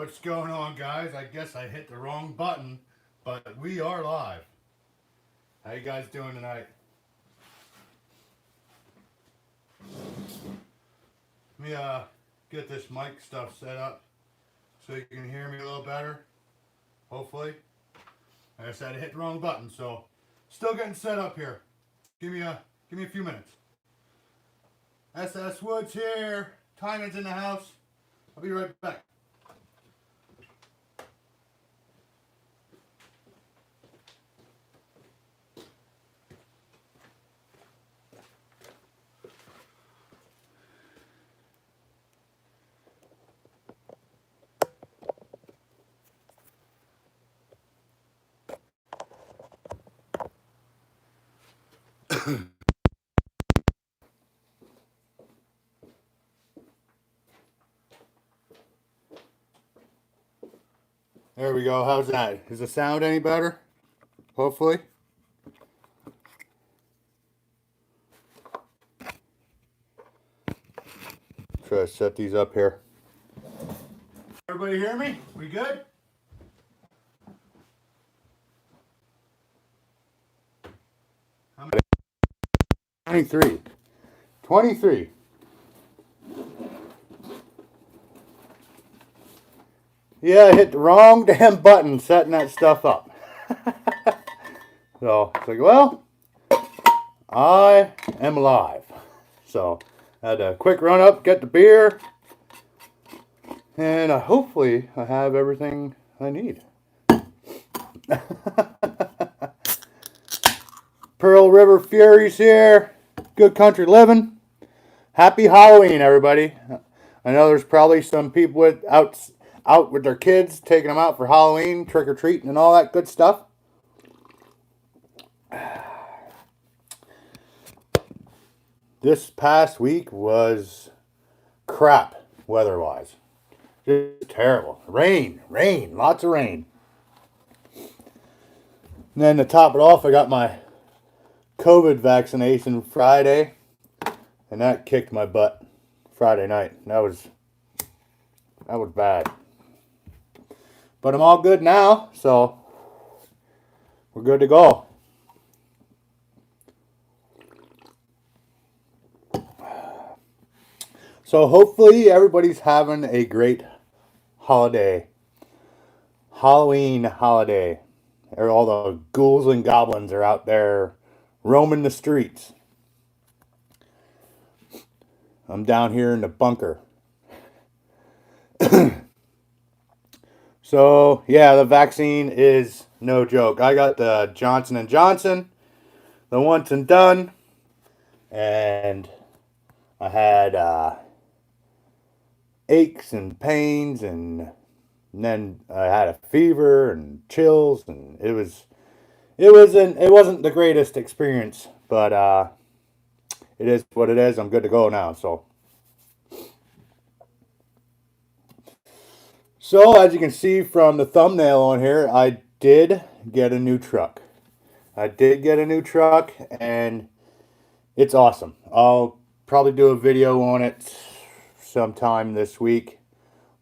What's going on, guys? I guess I hit the wrong button, but we are live. How you guys doing tonight? Let me get this mic stuff set up so you can hear me a little better. Hopefully. Like I said, I hit the wrong button, so still getting set up here. Give me a few minutes. SS Woods here. Tyman's in the house. I'll be right back. There we go. How's that? Is the sound any better? Hopefully. Try to set these up here. Everybody hear me? We good? How many? 23. 23. Yeah, I hit the wrong damn button setting that stuff up. So it's like, well, I am alive. So I had a quick run up, get the beer, and hopefully I have everything I need. Pearl River Furies here. Good country living. Happy Halloween, everybody. I know there's probably some people out with their kids, taking them out for Halloween, trick-or-treating and all that good stuff. This past week was crap weather-wise. Just terrible. Rain, lots of rain. And then to top it off, I got my COVID vaccination Friday, and that kicked my butt Friday night. That was bad. But I'm all good now, so we're good to go. So hopefully everybody's having a great holiday. Halloween holiday. All the ghouls and goblins are out there roaming the streets. I'm down here in the bunker. So, yeah, the vaccine is no joke. I got the Johnson & Johnson, the once and done, and I had aches and pains, and then I had a fever and chills, and it wasn't the greatest experience, but it is what it is. I'm good to go now, so. So, as you can see from the thumbnail on here, I did get a new truck. And it's awesome. I'll probably do a video on it sometime this week.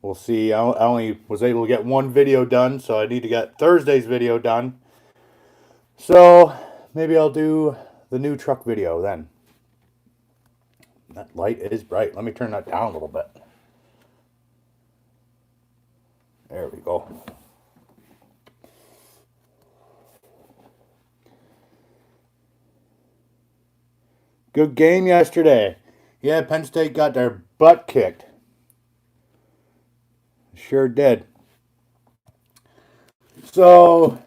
We'll see. I only was able to get one video done, so I need to get Thursday's video done. So, maybe I'll do the new truck video then. That light is bright. Let me turn that down a little bit. There we go. Good game yesterday. Yeah, Penn State got their butt kicked. Sure did. So,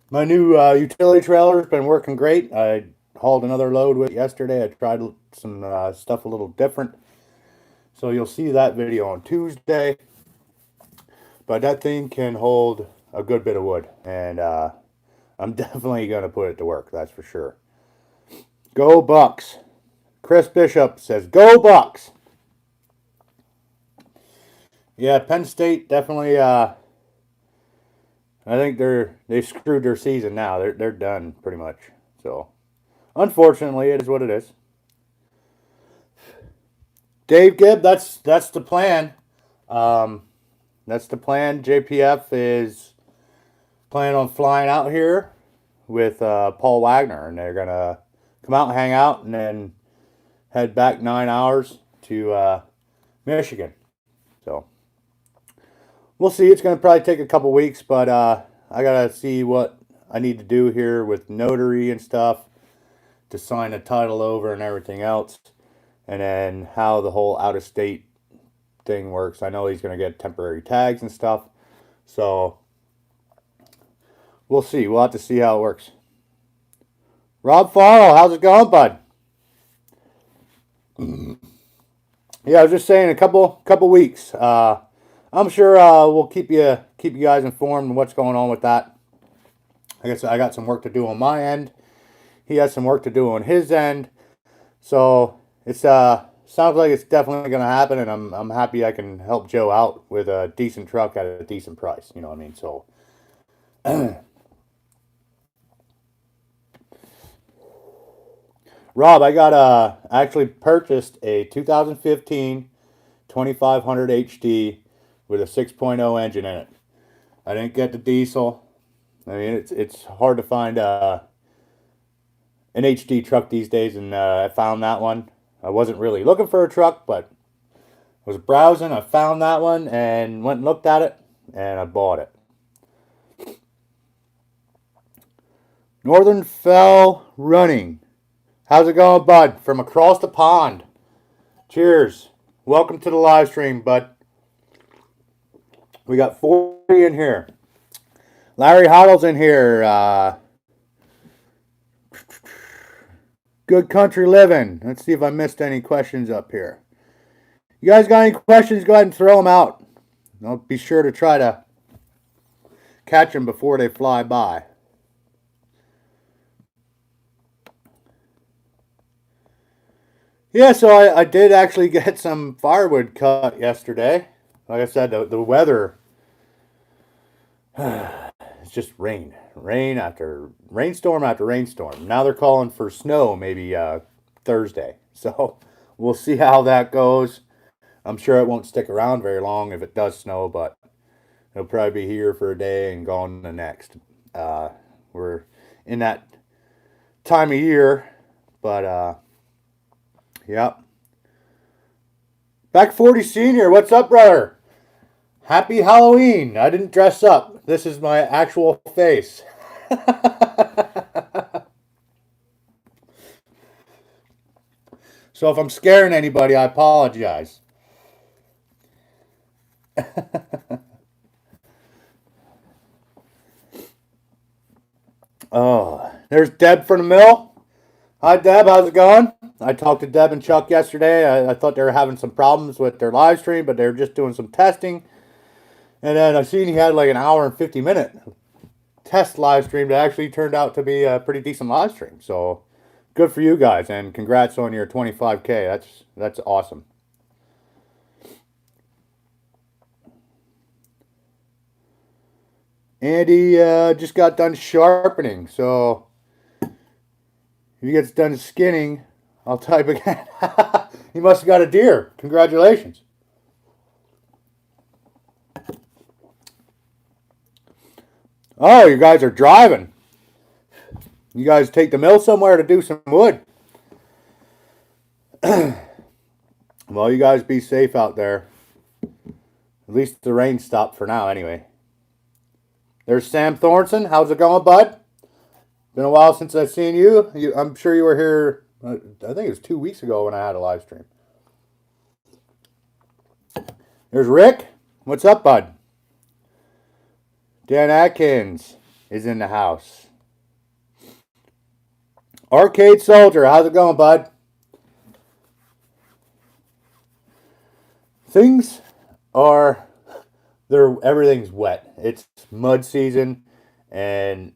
my new utility trailer has been working great. I hauled another load with it yesterday. I tried some stuff a little different. So you'll see that video on Tuesday. But that thing can hold a good bit of wood, and I'm definitely going to put it to work, that's for sure. Go Bucks. Chris Bishop says, go Bucks. Yeah, Penn State definitely, I think they screwed their season now. They're done, pretty much. So, unfortunately, it is what it is. Dave Gibb, that's the plan. That's the plan. JPF is planning on flying out here with Paul Wagner, and they're gonna come out and hang out, and then head back 9 hours to Michigan. So we'll see. It's gonna probably take a couple weeks, but I gotta see what I need to do here with notary and stuff to sign the title over and everything else, and then how the whole out of state thing works. I know he's gonna get temporary tags and stuff, so we'll see. We'll have to see how it works. Rob Farrell, how's it going, bud? Yeah, I was just saying a couple weeks. I'm sure we'll keep you guys informed on what's going on with that. I guess I got some work to do on my end. He has some work to do on his end. So it's sounds like it's definitely going to happen, and I'm happy I can help Joe out with a decent truck at a decent price. You know what I mean? So. Rob, I got actually purchased a 2015 2500 HD with a 6.0 engine in it. I didn't get the diesel. I mean, it's hard to find an HD truck these days, and I found that one. I wasn't really looking for a truck, but I was browsing. I found that one and went and looked at it, and I bought it. Northern Fell Running. How's it going, bud? From across the pond. Cheers. Welcome to the live stream, bud. We got 40 in here. Larry Hoddle's in here. Good country living. Let's see if I missed any questions up here. You guys got any questions? Go ahead and throw them out. I'll be sure to try to catch them before they fly by. Yeah, so I did actually get some firewood cut yesterday. Like I said, the weather, it's just rain. Rain after rainstorm after rainstorm. Now they're calling for snow maybe Thursday. So we'll see how that goes. I'm sure it won't stick around very long if it does snow, but it'll probably be here for a day and gone the next. We're in that time of year, but yep. Back 40 Senior, what's up, brother? Happy Halloween. I didn't dress up. This is my actual face. So if I'm scaring anybody, I apologize. Oh, there's Deb from the mill. Hi, Deb. How's it going? I talked to Deb and Chuck yesterday. I thought they were having some problems with their live stream, but they were just doing some testing. And then I seen he had like an hour and 50-minute test live stream that actually turned out to be a pretty decent live stream. So good for you guys, and congrats on your 25K. That's awesome. Andy just got done sharpening, so if he gets done skinning, I'll type again. He must have got a deer. Congratulations. Oh, you guys are driving. You guys take the mill somewhere to do some wood. Well, you guys be safe out there. At least the rain stopped for now anyway. There's Sam Thornton. How's it going, bud? Been a while since I've seen you. I'm sure you were here, I think it was 2 weeks ago when I had a live stream. There's Rick. What's up, bud? Dan Atkins is in the house. Arcade Soldier, how's it going, bud? Things are, everything's wet. It's mud season, and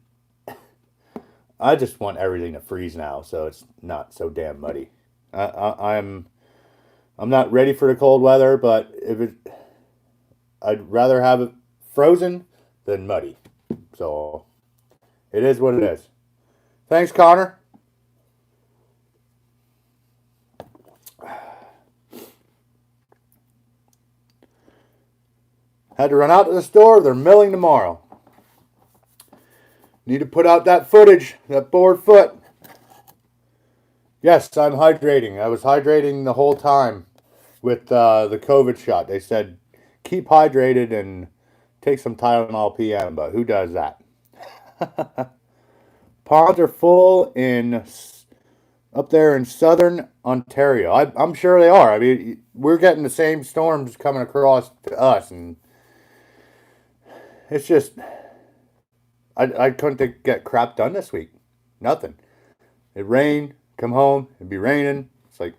I just want everything to freeze now, so it's not so damn muddy. I'm not ready for the cold weather, but I'd rather have it frozen than muddy. So it is what it is. Thanks, Connor. Had to run out to the store. They're milling tomorrow. Need to put out that footage, that bored foot. Yes, I'm hydrating. I was hydrating the whole time with the COVID shot. They said keep hydrated and take some Tylenol PM, but who does that? Ponds are full in up there in southern Ontario. I'm sure they are. I mean, we're getting the same storms coming across to us, and it's just I couldn't get crap done this week. Nothing. It rained. Come home. It'd be raining. It's like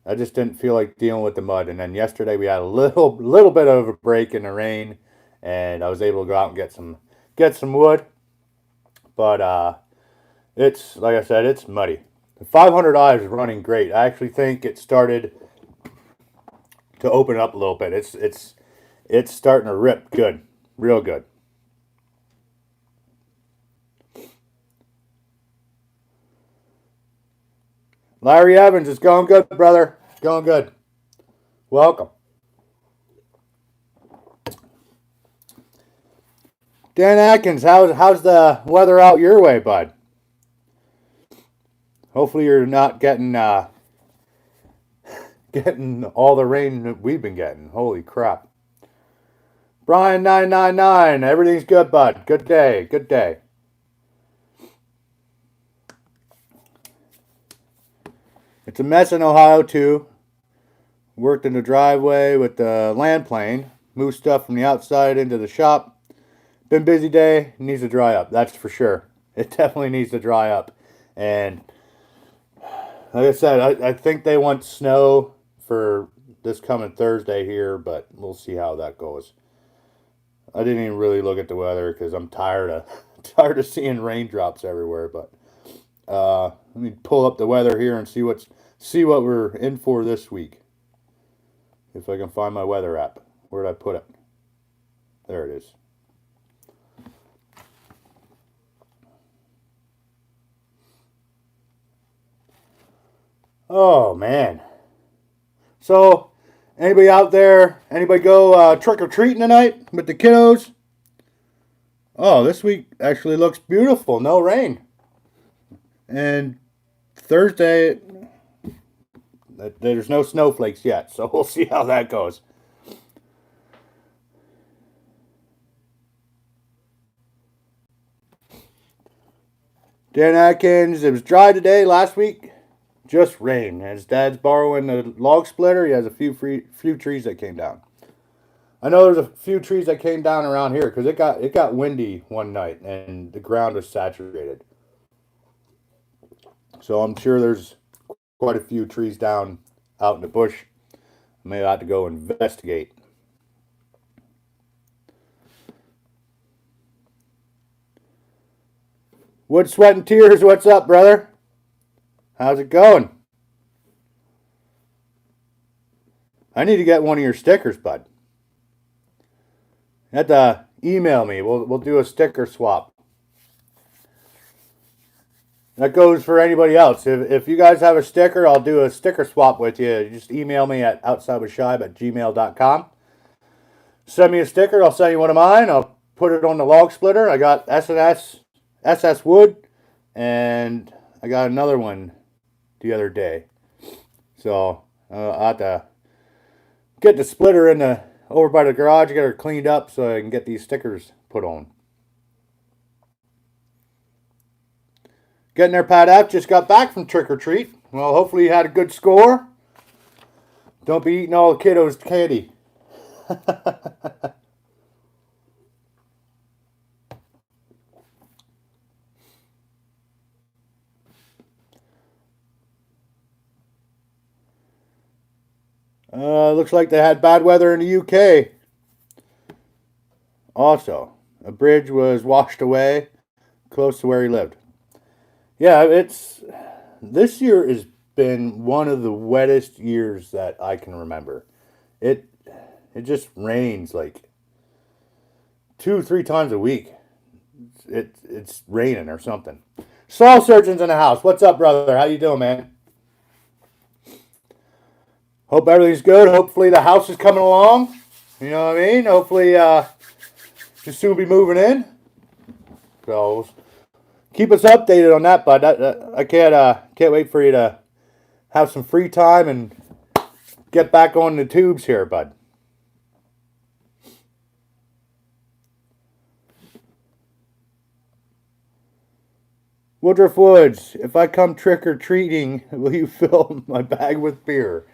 I just didn't feel like dealing with the mud. And then yesterday we had a little bit of a break in the rain, and I was able to go out and get some wood. But it's like I said, it's muddy. The 500i is running great. I actually think it started to open up a little bit. It's starting to rip good, real good. Larry Evans, it's going good, brother. It's going good. Welcome. Dan Atkins, how's the weather out your way, bud? Hopefully you're not getting getting all the rain that we've been getting. Holy crap. Brian 999, everything's good, bud. Good day, good day. It's a mess in Ohio too. Worked in the driveway with the land plane. Moved stuff from the outside into the shop. Been busy day. Needs to dry up. That's for sure. It definitely needs to dry up. And like I said, I think they want snow for this coming Thursday here, but we'll see how that goes. I didn't even really look at the weather because I'm tired of seeing raindrops everywhere. But let me pull up the weather here and see what we're in for this week. If I can find my weather app. Where did I put it? There it is. Oh, man. So, anybody out there, anybody go trick-or-treating tonight with the kiddos? Oh, this week actually looks beautiful. No rain. And Thursday, there's no snowflakes yet, so we'll see how that goes. Dan Atkins, it was dry today last week. Just rain. His dad's borrowing the log splitter. He has a few trees that came down. I know there's a few trees that came down around here because it got windy one night and the ground was saturated. So I'm sure there's quite a few trees down out in the bush. I may have to go investigate. Wood, Sweat, and Tears, what's up, brother? How's it going? I need to get one of your stickers, bud. You have to email me. We'll do a sticker swap. That goes for anybody else. If you guys have a sticker, I'll do a sticker swap with you. Just email me at outsidewithshibe@gmail.com. Send me a sticker. I'll send you one of mine. I'll put it on the log splitter. I got SS wood, and I got another one the other day. So I have to get the splitter over by the garage, get her cleaned up so I can get these stickers put on. Getting there, Pat F. Just got back from trick or treat. Well, hopefully you had a good score. Don't be eating all the kiddos' candy. Looks like they had bad weather in the UK. Also, a bridge was washed away close to where he lived. Yeah, this year has been one of the wettest years that I can remember. It just rains like 2-3 times a week. It's raining or something. Soul Surgeon's in the house. What's up, brother? How you doing, man? Hope everything's good. Hopefully the house is coming along. You know what I mean? Hopefully, just soon be moving in. So keep us updated on that, bud. I can't wait for you to have some free time and get back on the tubes here, bud. Woodruff Woods, if I come trick or treating, will you fill my bag with beer?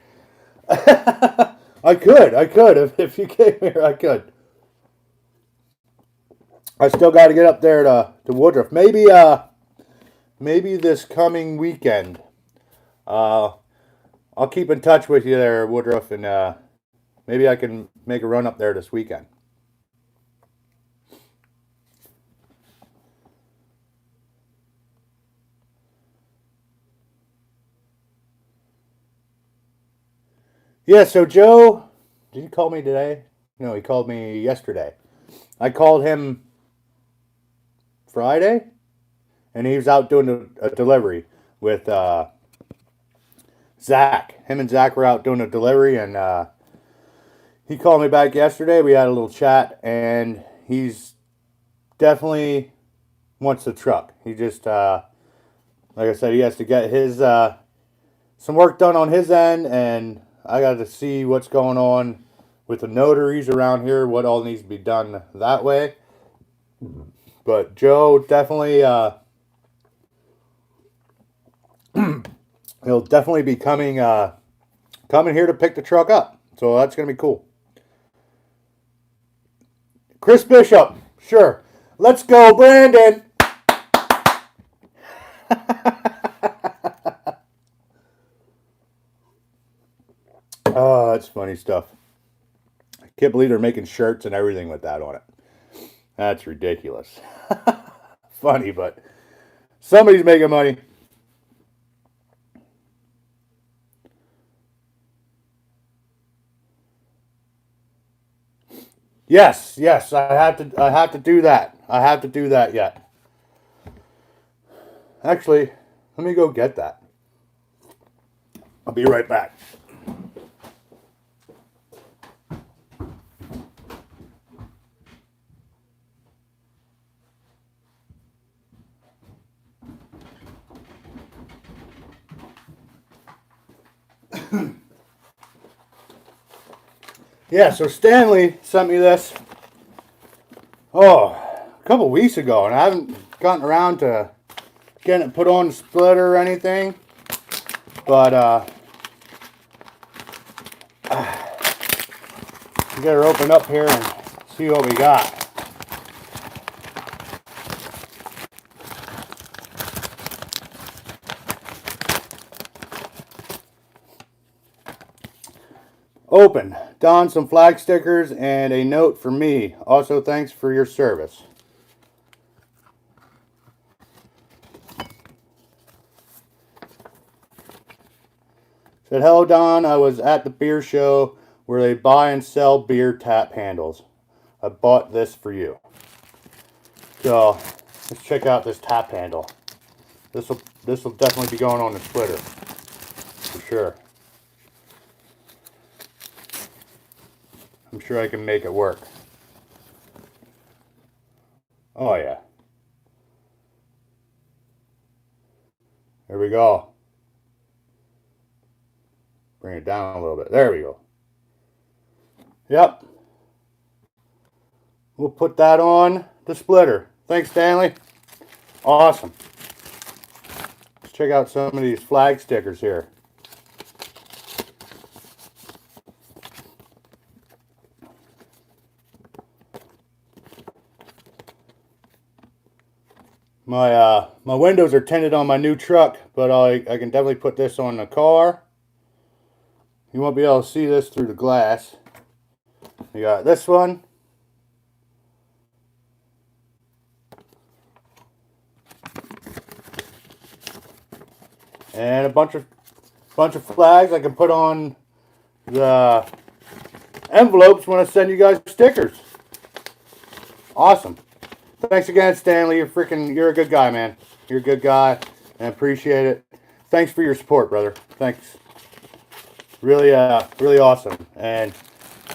I could. If you came here, I could. I still got to get up there to Woodruff. Maybe this coming weekend. I'll keep in touch with you there, Woodruff, and maybe I can make a run up there this weekend. Yeah, so Joe, did he call me today? No, he called me yesterday. I called him Friday, and he was out doing a delivery with Zach. Him and Zach were out doing a delivery, and he called me back yesterday. We had a little chat, and he's definitely wants the truck. He just, like I said, he has to get his some work done on his end, and I got to see what's going on with the notaries around here, what all needs to be done that way. But Joe definitely, he'll definitely be coming here to pick the truck up. So that's gonna be cool. Chris Bishop, sure. Let's go, Brandon. Oh, that's funny stuff. I can't believe they're making shirts and everything with that on it. That's ridiculous. Funny, but somebody's making money. Yes, I have to do that. I have to do that yet. Actually, let me go get that. I'll be right back. Yeah, so Stanley sent me this, a couple weeks ago, and I haven't gotten around to getting it put on the splitter or anything, but we got her open up here and see what we got. Open. Don, some flag stickers and a note for me. Also, thanks for your service. Said, hello, Don. I was at the beer show where they buy and sell beer tap handles. I bought this for you. So, let's check out this tap handle. This will definitely be going on the splitter. For sure. I'm sure I can make it work. Oh yeah. There we go. Bring it down a little bit. There we go. Yep. We'll put that on the splitter. Thanks, Stanley. Awesome. Let's check out some of these flag stickers here. My windows are tinted on my new truck, but I can definitely put this on the car. You won't be able to see this through the glass. You got this one. And a bunch of flags I can put on the envelopes when I send you guys stickers. Awesome. Thanks again, Stanley. You're a good guy, man. You're a good guy, and I appreciate it. Thanks for your support, brother. Thanks. Really awesome. And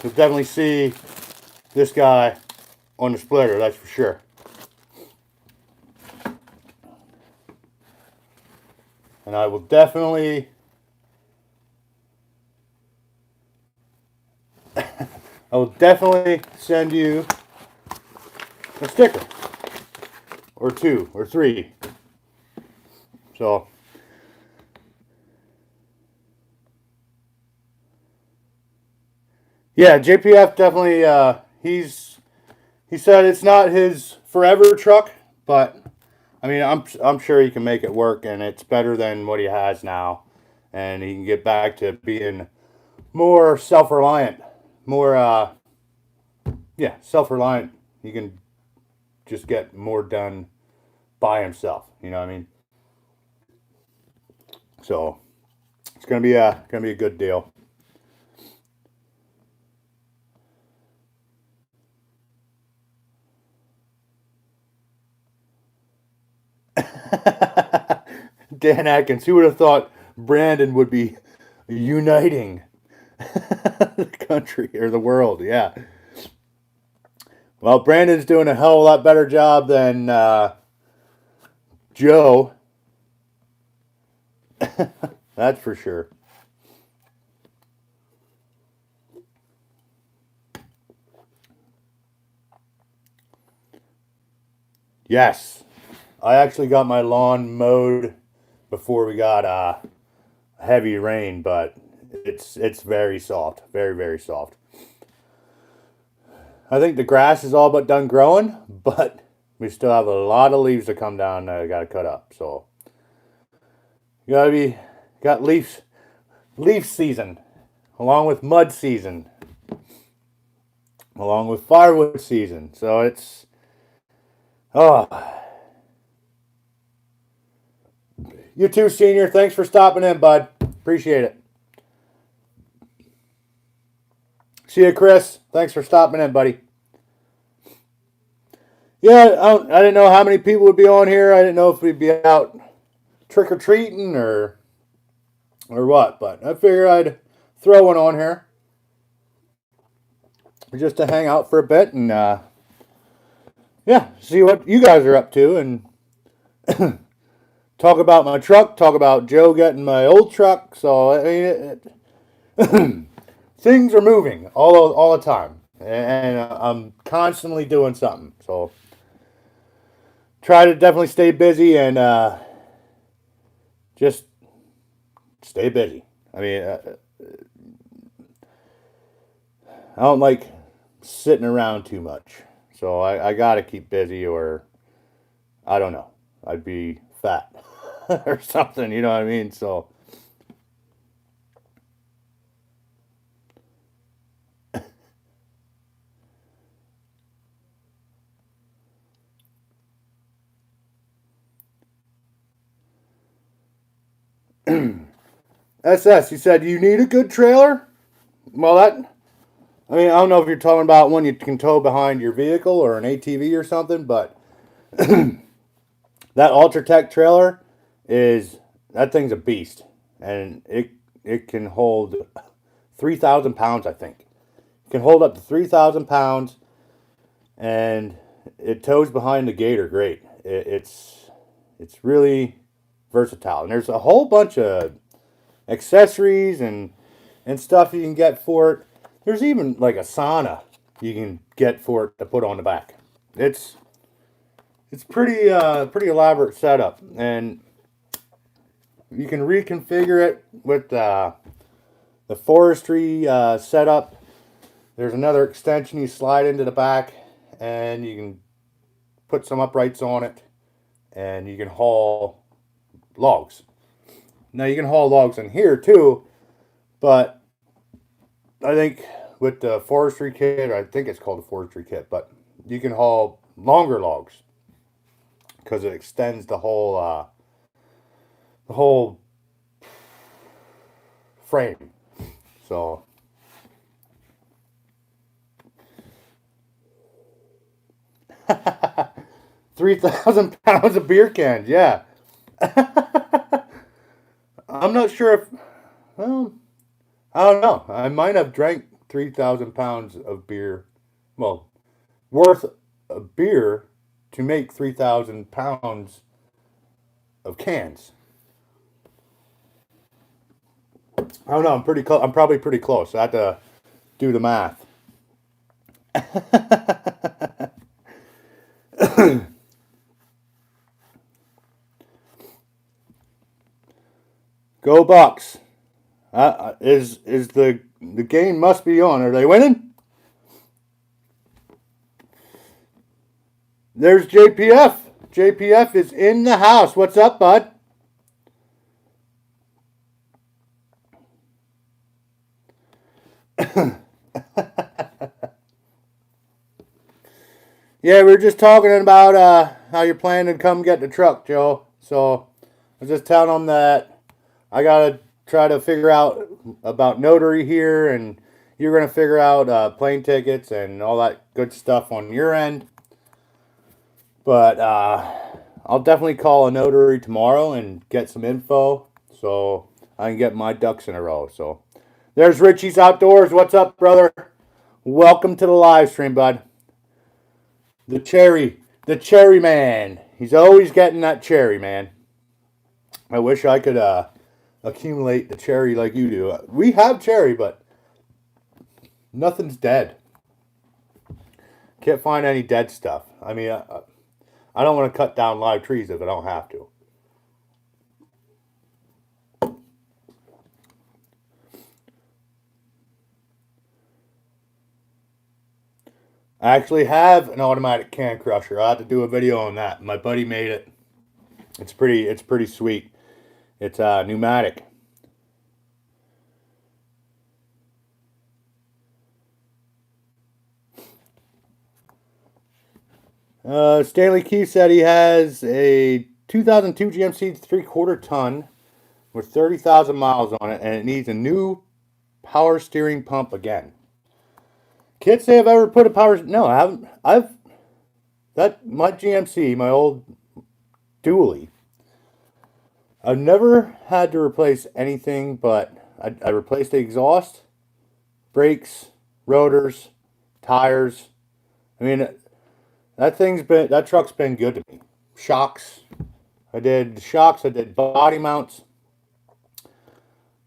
You'll definitely see this guy on the splitter, that's for sure. And I will definitely send you a sticker or 2 or 3. So yeah, JPF definitely he said it's not his forever truck, but I mean I'm sure he can make it work, and it's better than what he has now, and he can get back to being more self-reliant, more self-reliant. He can just get more done by himself, you know what I mean? So it's gonna be a good deal. Dan Atkins, who would have thought Brandon would be uniting the country or the world? Yeah. Well, Brandon's doing a hell of a lot better job than Joe. That's for sure. Yes. I actually got my lawn mowed before we got heavy rain, but it's very soft, very very soft. I think the grass is all but done growing, but we still have a lot of leaves to come down that I got to cut up. So you got leaf season, along with mud season, along with firewood season. So it's oh. You too, Senior. Thanks for stopping in, bud. Appreciate it. See you, Chris. Thanks for stopping in, buddy. Yeah, I didn't know how many people would be on here. I didn't know if we'd be out trick or treating or what, but I figured I'd throw one on here just to hang out for a bit and see what you guys are up to and talk about my truck, talk about Joe getting my old truck. So I mean, things are moving all the time, and I'm constantly doing something. So try to definitely stay busy and just stay busy. I mean, I don't like sitting around too much, so I got to keep busy, or I don't know, I'd be fat or something. You know what I mean? So. SS, he said, you need a good trailer? Well, I mean, I don't know if you're talking about one you can tow behind your vehicle or an ATV or something, but that Ultratech trailer that thing's a beast. And it can hold 3,000 pounds, I think. It can hold up to 3,000 pounds, and it tows behind the gator great. It's really versatile. And there's a whole bunch of accessories and stuff you can get for it. There's even like a sauna you can get for it to put on the back. It's pretty elaborate setup, and you can reconfigure it with the forestry setup. There's another extension you slide into the back, and you can put some uprights on it, and you can haul logs. Now you can haul logs in here too, but I think with the forestry kit, I think it's called a forestry kit, but you can haul longer logs because it extends the whole frame. So 3,000 pounds of beer cans, yeah. I'm not sure if, well, I don't know. I might have drank 3,000 pounds of beer. Well, worth of beer to make 3,000 pounds of cans. I don't know. I'm pretty close. I'm probably pretty close. I have to do the math. Go Bucks! Is the game must be on? Are they winning? There's JPF. JPF is in the house. What's up, bud? Yeah, we were just talking about how you're planning to come get the truck, Joe. So I was just telling them that I gotta try to figure out about notary here, and you're gonna figure out plane tickets and all that good stuff on your end. But I'll definitely call a notary tomorrow and get some info so I can get my ducks in a row. So there's Richie's Outdoors. What's up, brother? Welcome to the live stream, bud. The cherry man. He's always getting that cherry, man. I wish I could accumulate the cherry like you do. We have cherry, but nothing's dead. Can't find any dead stuff. I mean, I don't want to cut down live trees if I don't have to. I actually have an automatic can crusher. I have to do a video on that. My buddy made it. It's pretty sweet. It's pneumatic. Stanley Key said he has a 2002 GMC 3/4 ton with 30,000 miles on it, and it needs a new power steering pump again. Can't say I've ever put a power. No, I haven't. My GMC, my old dually. I've never had to replace anything, but I replaced the exhaust, brakes, rotors, tires. I mean, that truck's been good to me. Shocks. I did shocks. I did body mounts.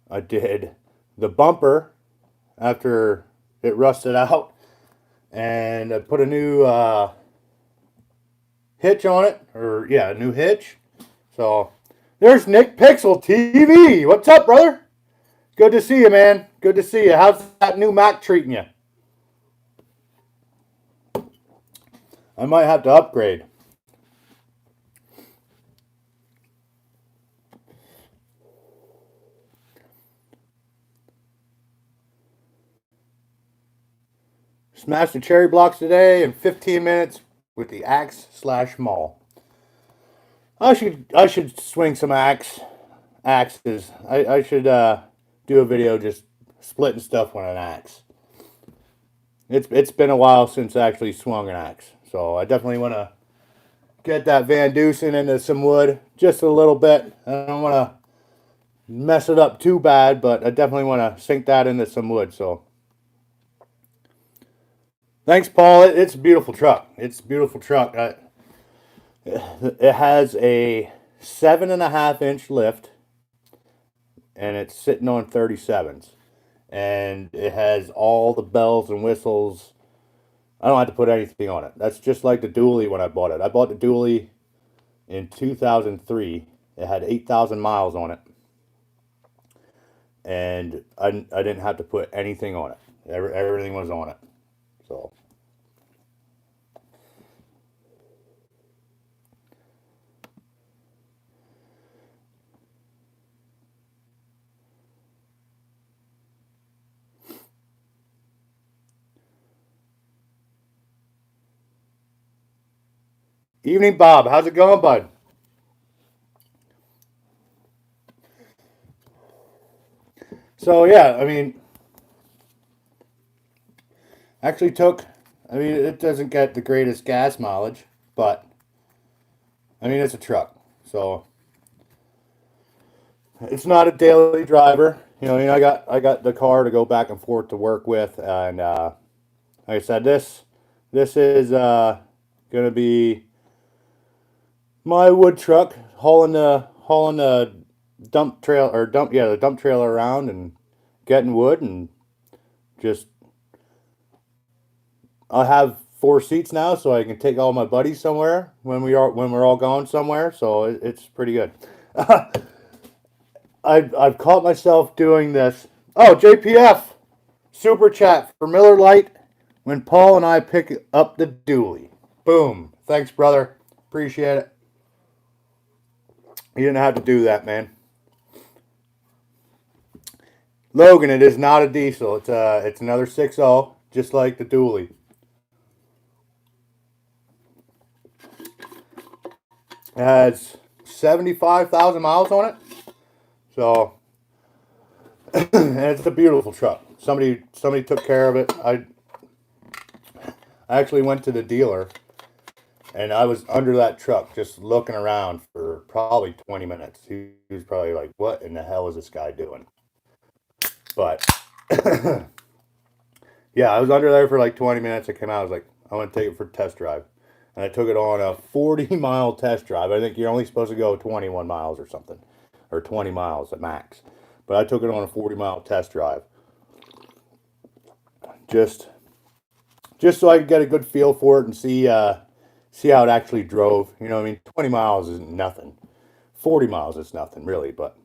I did the bumper after it rusted out, and I put a new hitch on it, a new hitch. So there's Nick Pixel TV. What's up, brother? Good to see you, man. Good to see you. How's that new Mac treating you? I might have to upgrade. Smashed the cherry blocks today in 15 minutes with the axe/maul. I should swing some axes. I should do a video just splitting stuff with an axe. It's been a while since I actually swung an axe, so I definitely want to get that Van Dusen into some wood just a little bit. I don't want to mess it up too bad, but I definitely want to sink that into some wood. So thanks, Paul. It's a beautiful truck. It's a beautiful truck. It has a 7.5-inch lift, and it's sitting on 37s, and it has all the bells and whistles. I don't have to put anything on it. That's just like the dually when I bought it. I bought the dually in 2003. It had 8,000 miles on it, and I didn't have to put anything on it. Everything was on it. So evening, Bob. How's it going, bud? So yeah, I mean, actually I mean, it doesn't get the greatest gas mileage, but I mean, it's a truck. So It's not a daily driver. I got the car to go back and forth to work with, and like I said, this is gonna be my wood truck hauling the dump trail or dump yeah the dump trailer around and getting wood and just I have 4 seats now, so I can take all my buddies somewhere when we're all going somewhere. So it's pretty good. I've caught myself doing this. Oh, JPF super chat for Miller Lite when Paul and I pick up the dually. Boom. Thanks, brother. Appreciate it. You didn't have to do that, man. Logan, it is not a diesel. It's another 6.0, just like the dually. It has 75,000 miles on it. So, and it's a beautiful truck. Somebody took care of it. I actually went to the dealer, and I was under that truck just looking around for probably 20 minutes. He was probably like, "What in the hell is this guy doing?" But yeah, I was under there for like 20 minutes. I came out. I was like, "I want to take it for a test drive." And I took it on a 40-mile test drive. I think you're only supposed to go 21 miles or something, or 20 miles at max. But I took it on a 40-mile test drive, just so I could get a good feel for it and see how it actually drove. You know what I mean? 20 miles isn't nothing. 40 miles is nothing really. But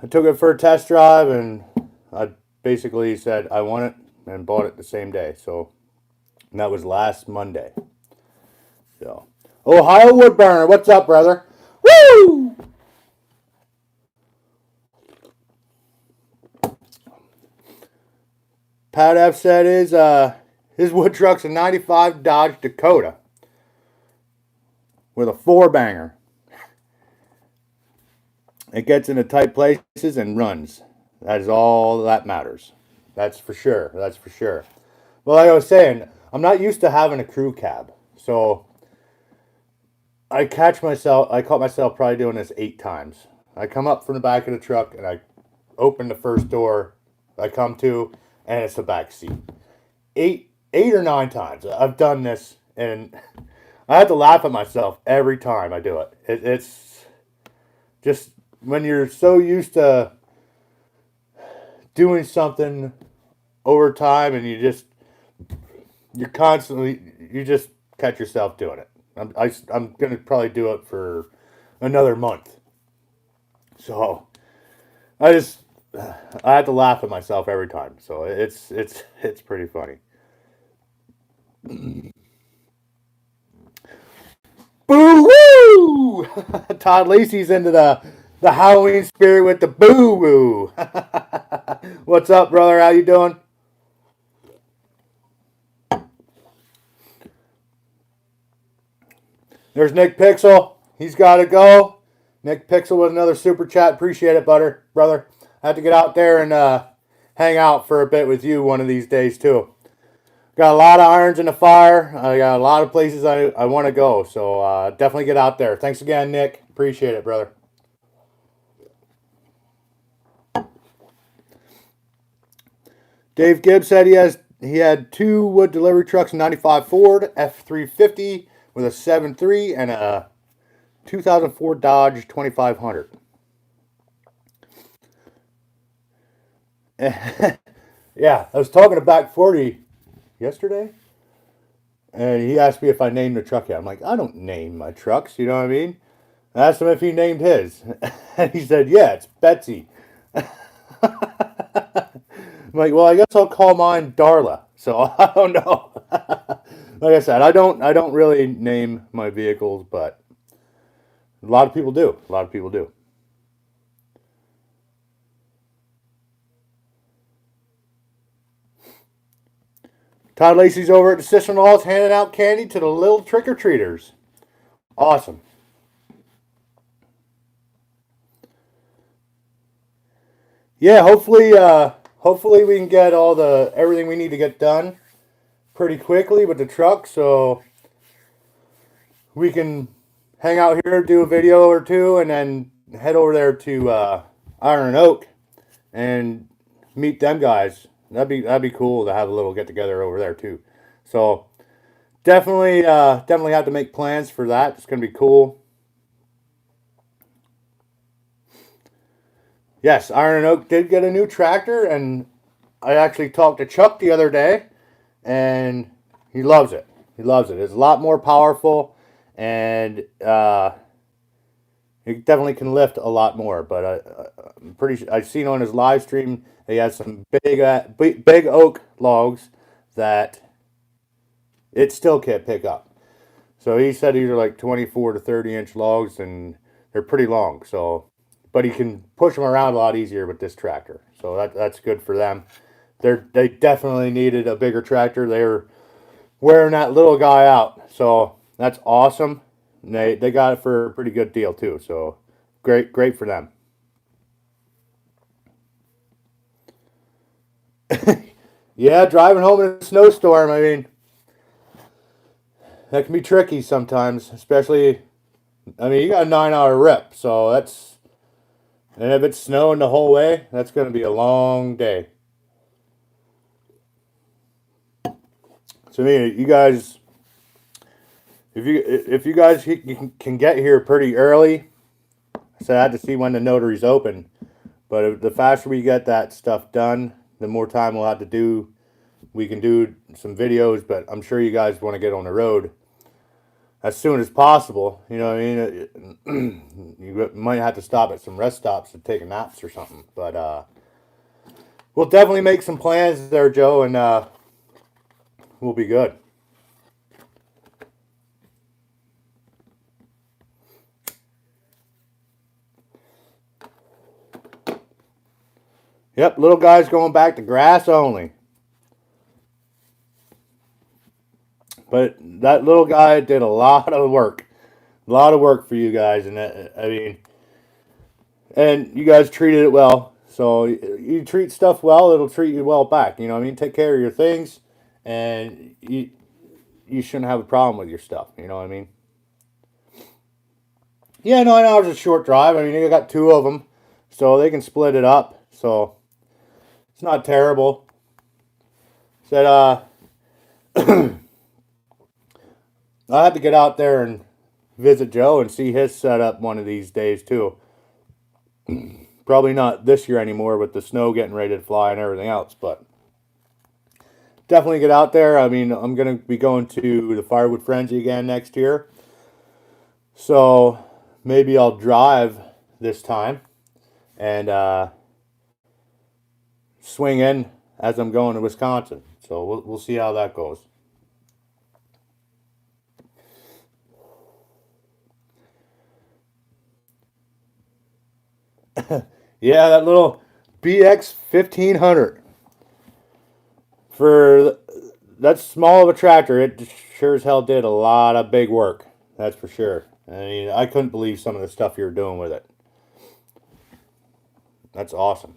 I took it for a test drive, and I basically said I want it and bought it the same day. So. And that was last Monday. So, Ohio Woodburner, what's up, brother? Woo! Pat F said his wood truck's a 95 Dodge Dakota with a 4-banger. It gets into tight places and runs. That is all that matters. That's for sure. That's for sure. Well, like I was saying, I'm not used to having a crew cab. So I caught myself probably doing this 8 times. I come up from the back of the truck and I open the first door I come to, and it's the back seat. Eight or 9 times I've done this, and I have to laugh at myself every time I do it. It's just when you're so used to doing something over time, and you just catch yourself doing it. I'm gonna probably do it for another month. So I had to laugh at myself every time. So it's pretty funny. Boo woo! Todd Lacey's into the Halloween spirit with the boo woo. What's up, brother? How you doing? There's Nick Pixel. He's got to go. Nick Pixel with another super chat. Appreciate it, brother. I have to get out there and hang out for a bit with you one of these days, too. Got a lot of irons in the fire. I got a lot of places I want to go. So definitely get out there. Thanks again, Nick. Appreciate it, brother. Dave Gibbs said he had 2 wood delivery trucks, 95 Ford F350 with a 7.3 and a 2004 Dodge 2500. Yeah, I was talking to Back 40 yesterday, and he asked me if I named the truck yet. I'm like, I don't name my trucks, you know what I mean? I asked him if he named his, and he said, yeah, it's Betsy. I'm like, well, I guess I'll call mine Darla. So I don't know. Like I said, I don't really name my vehicles, but a lot of people do. A lot of people do. Todd Lacey's over at the sister-in-law's handing out candy to the little trick-or-treaters. Awesome. Yeah, hopefully we can get everything we need to get done pretty quickly with the truck, so we can hang out here, do a video or two, and then head over there to Iron Oak and meet them guys. That'd be cool to have a little get together over there too. So definitely have to make plans for that. It's gonna be cool. Yes, Iron and Oak did get a new tractor, and I actually talked to Chuck the other day, and he loves it. He loves it. It's a lot more powerful, and it definitely can lift a lot more. But I'm pretty sure I've seen on his live stream he has some big oak logs that it still can't pick up. So he said these are like 24 to 30-inch logs, and they're pretty long. So, but he can push them around a lot easier with this tractor. So that's good for them. They definitely needed a bigger tractor. They were wearing that little guy out. So that's awesome. And they got it for a pretty good deal too. So great for them. Yeah, driving home in a snowstorm. I mean, that can be tricky sometimes, especially. I mean, you got a 9 hour rip, so that's and if it's snowing the whole way, that's going to be a long day. So, I mean, you guys, if you guys can get here pretty early, so I had to see when the notary's open. But the faster we get that stuff done, the more time we'll have to do. We can do some videos, but I'm sure you guys want to get on the road as soon as possible. You know what I mean? You might have to stop at some rest stops to take naps or something. But we'll definitely make some plans there, Joe, and we'll be good. Yep, little guy's going back to grass only. But that little guy did a lot of work. A lot of work for you guys. And I mean, and you guys treated it well. So you treat stuff well, it'll treat you well back. You know what I mean? Take care of your things, and you shouldn't have a problem with your stuff. You know what I mean? Yeah, 9 hours is a short drive. I mean, you got two of them, so they can split it up. So it's not terrible. Said, I have to get out there and visit Joe and see his setup one of these days too. Probably not this year anymore with the snow getting ready to fly and everything else, but definitely get out there. I mean, I'm going to be going to the Firewood Frenzy again next year. So maybe I'll drive this time and swing in as I'm going to Wisconsin. So we'll see how that goes. Yeah, that little BX 1500 for that small of a tractor. It sure as hell did a lot of big work. That's for sure. I mean, I couldn't believe some of the stuff you were doing with it. That's awesome.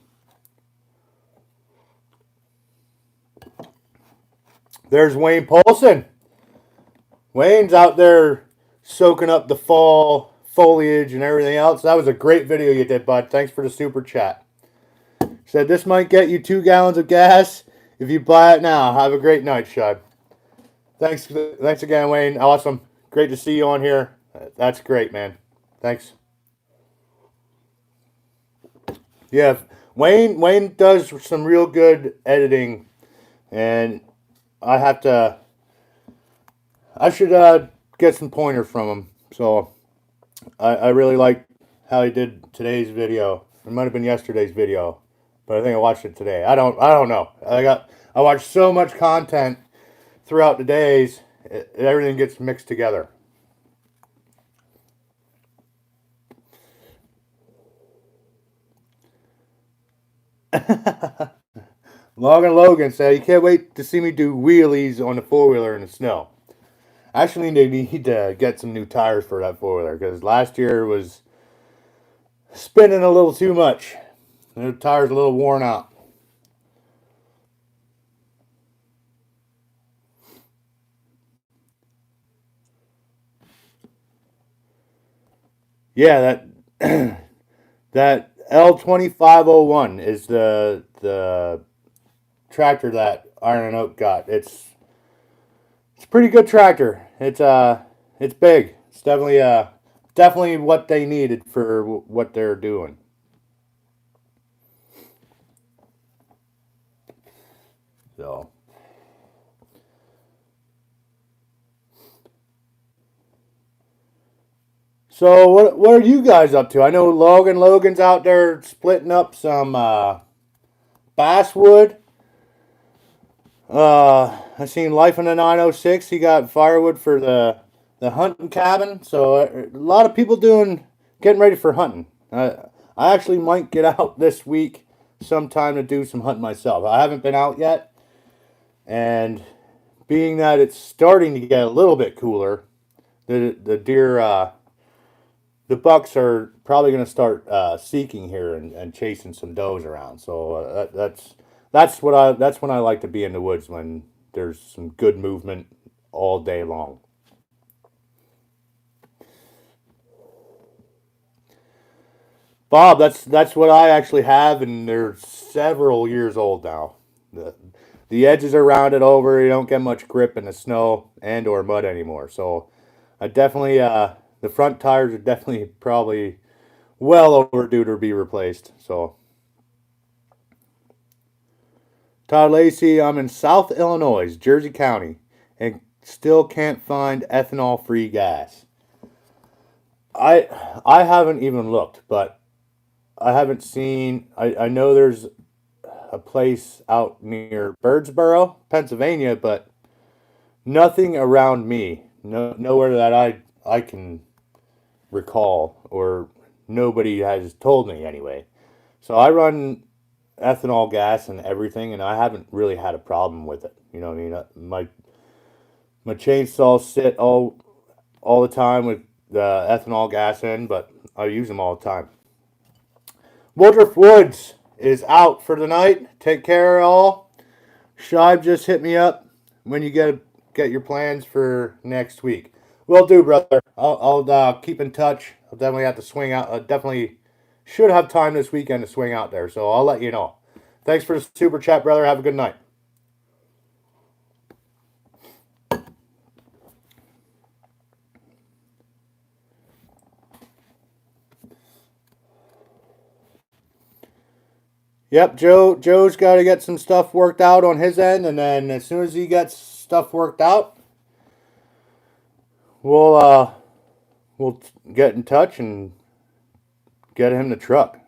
There's Wayne Polson. Wayne's out there soaking up the fall foliage and everything else. That was a great video you did, bud. Thanks for the super chat. Said this might get you 2 gallons of gas if you buy it now. Have a great night, Shud. Thanks again, Wayne. Awesome. Great to see you on here. That's great, man. Thanks. Yeah, Wayne does some real good editing, and I should get some pointers from him. So I really like how he did today's video. It might have been yesterday's video, but I think I watched it today. I don't know. I watched so much content throughout the days. Everything gets mixed together. Logan said, "You can't wait to see me do wheelies on the four-wheeler in the snow." Actually, they need to get some new tires for that four-wheeler because last year was spinning a little too much. The tire's a little worn out. Yeah, that That L2501 is the tractor that Iron and Oak got. It's a pretty good tractor. It's big. It's definitely what they needed for what they're doing. So. So what are you guys up to? I know Logan's out there splitting up some basswood. I seen Life in the 906. He got firewood for the hunting cabin. So a lot of people getting ready for hunting. I actually might get out this week sometime to do some hunting myself. I haven't been out yet, and being that it's starting to get a little bit cooler, the deer the bucks are probably going to start seeking here and chasing some does around. So that's when I like to be in the woods, when there's some good movement all day long. Bob, that's what I actually have, and they're several years old now. The edges are rounded over. You don't get much grip in the snow and or mud anymore. So I definitely the front tires are definitely probably well overdue to be replaced. So Todd Lacey, I'm in South Illinois, Jersey County, and still can't find ethanol free gas. I haven't even looked, but I haven't seen. I know there's a place out near Birdsboro, Pennsylvania, but nothing around me. Nowhere that I can recall, or nobody has told me anyway. So I run ethanol gas and everything, and I haven't really had a problem with it. You know what I mean? My chainsaws sit all the time with the ethanol gas in, but I use them all the time. Woodruff Woods is out for the night. Take care, all. Shive just hit me up when you get your plans for next week. Will do, brother. I'll keep in touch. I'll definitely have to swing out. I definitely should have time this weekend to swing out there, so I'll let you know. Thanks for the super chat, brother. Have a good night. Yep, Joe's got to get some stuff worked out on his end, and then as soon as he gets stuff worked out, we'll get in touch and get him the truck.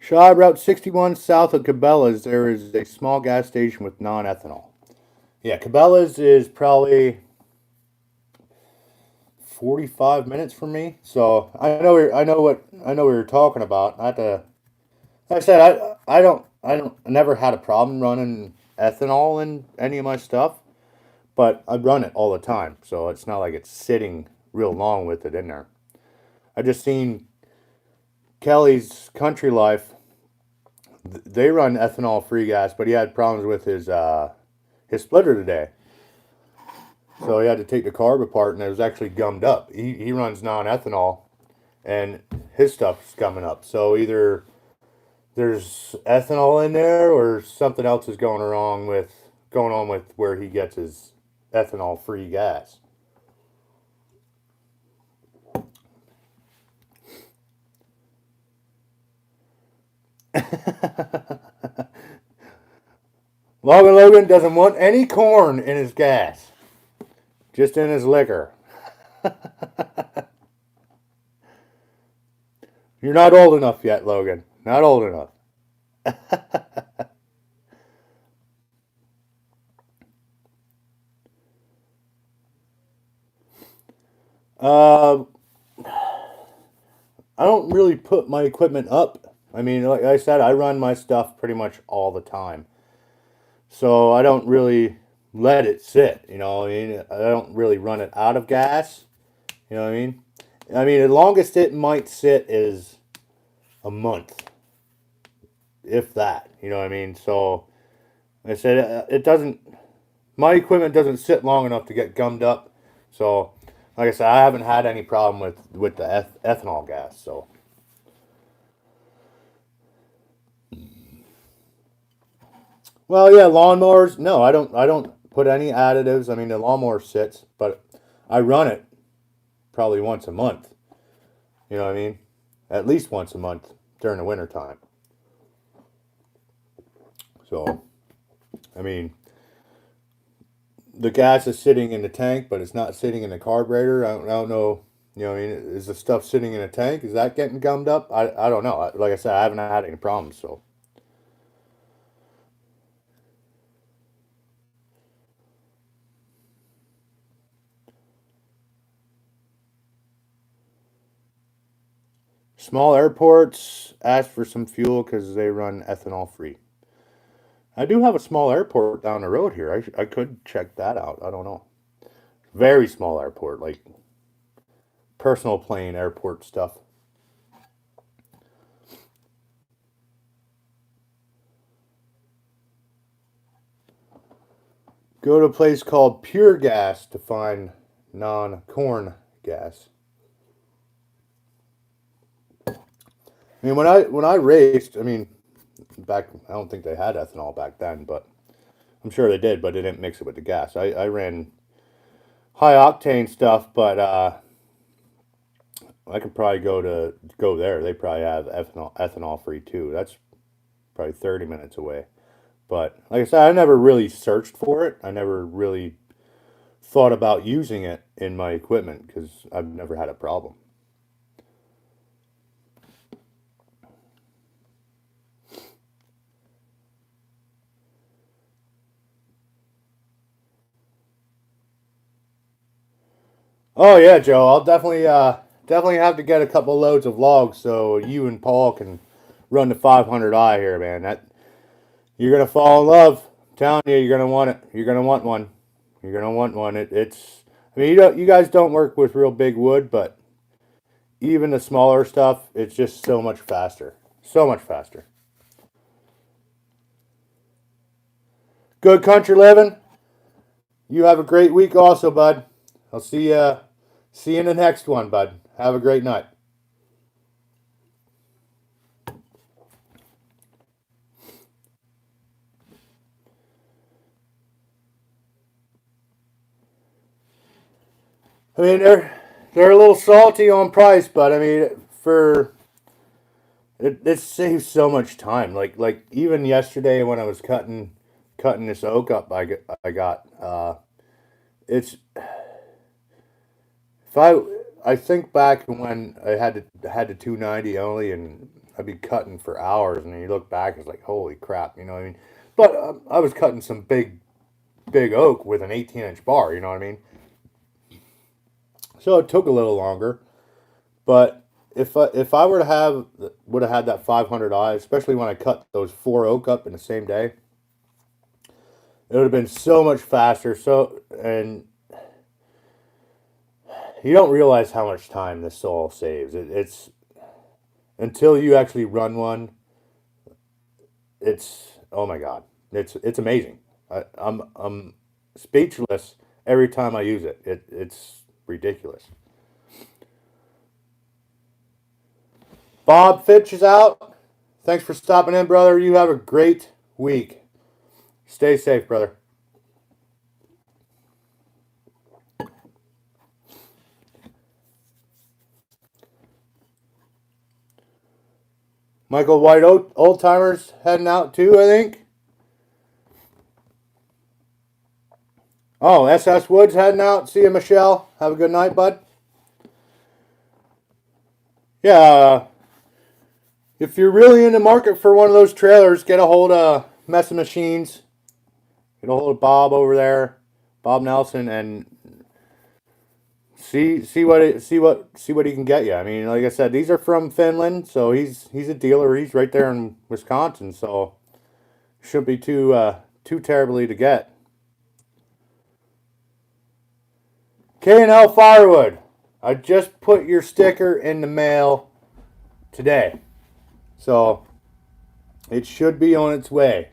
Shaw Route 61 south of Cabela's, there is a small gas station with non-ethanol. Yeah, Cabela's is probably 45 minutes from me, so I know what you're talking about. Like I said, I never had a problem running ethanol in any of my stuff, but I run it all the time, so it's not like it's sitting real long with it in there. I just seen Kelly's Country Life. They run ethanol free gas, but he had problems with his splitter today. So he had to take the carb apart, and it was actually gummed up. He runs non-ethanol, and his stuff's gumming up. So either there's ethanol in there, or something else is going on with where he gets his ethanol-free gas. Logan doesn't want any corn in his gas, just in his liquor. You're not old enough yet, Logan. Not old enough. uh, I don't really put my equipment up. I mean, like I said, I run my stuff pretty much all the time. So I don't really let it sit, you know what I mean? I don't really run it out of gas, you know what I mean? I mean, the longest it might sit is a month, if that, you know what I mean? So I said it doesn't, my equipment doesn't sit long enough to get gummed up. So like I said, I haven't had any problem with the ethanol gas. So, well, yeah, lawnmowers. No, I don't. I don't put any additives. I mean, the lawnmower sits, but I run it probably once a month. You know what I mean? At least once a month during the winter time. So, I mean, the gas is sitting in the tank, but it's not sitting in the carburetor. I don't know. You know what I mean? Is the stuff sitting in a tank? Is that getting gummed up? I don't know. Like I said, I haven't had any problems. So, small airports ask for some fuel because they run ethanol free. I do have a small airport down the road here. I could check that out. I don't know. Very small airport, like personal plane airport stuff. Go to a place called Pure Gas to find non-corn gas. I mean, when I raced, I mean, back I don't think they had ethanol back then, but I'm sure they did, but they didn't mix it with the gas. I ran high octane stuff, but I could probably go there. They probably have ethanol free too. That's probably 30 minutes away. But like I said, I never really searched for it. I never really thought about using it in my equipment because I've never had a problem. Oh yeah, Joe. I'll definitely have to get a couple loads of logs so you and Paul can run the 500i here, man. That you're gonna fall in love. I'm telling you, you're gonna want it. You're gonna want one. You're gonna want one. It's. I mean, you guys don't work with real big wood, but even the smaller stuff, it's just so much faster. So much faster. Good country living. You have a great week, also, bud. I'll see you in the next one, bud. Have a great night. I mean, they're a little salty on price, but I mean, for it saves so much time. Like even yesterday when I was cutting this oak up, I got it's if I think back when I had the 290 only, and I'd be cutting for hours, and then you look back, it's like holy crap, you know what I mean? But I was cutting some big oak with an 18-inch bar, you know what I mean? So it took a little longer, but if I were to have would have had that 500i, especially when I cut those four oak up in the same day, it would have been so much faster. So and you don't realize how much time this all saves. It's until you actually run one. It's oh my god, it's amazing. I'm speechless every time I use it. It's ridiculous. Bob Fitch is out. Thanks for stopping in, brother. You have a great week. Stay safe, brother. Michael White, old timers heading out too, I think. Oh, SS Woods heading out. See you, Michelle. Have a good night, bud. Yeah, if you're really in the market for one of those trailers, get a hold of Mess of Machines. Get a hold of Bob over there, Bob Nelson, and see what he can get you. I mean, like I said, these are from Finland, so he's a dealer. He's right there in Wisconsin, so shouldn't be too terribly to get. K&L Firewood. I just put your sticker in the mail today, so it should be on its way.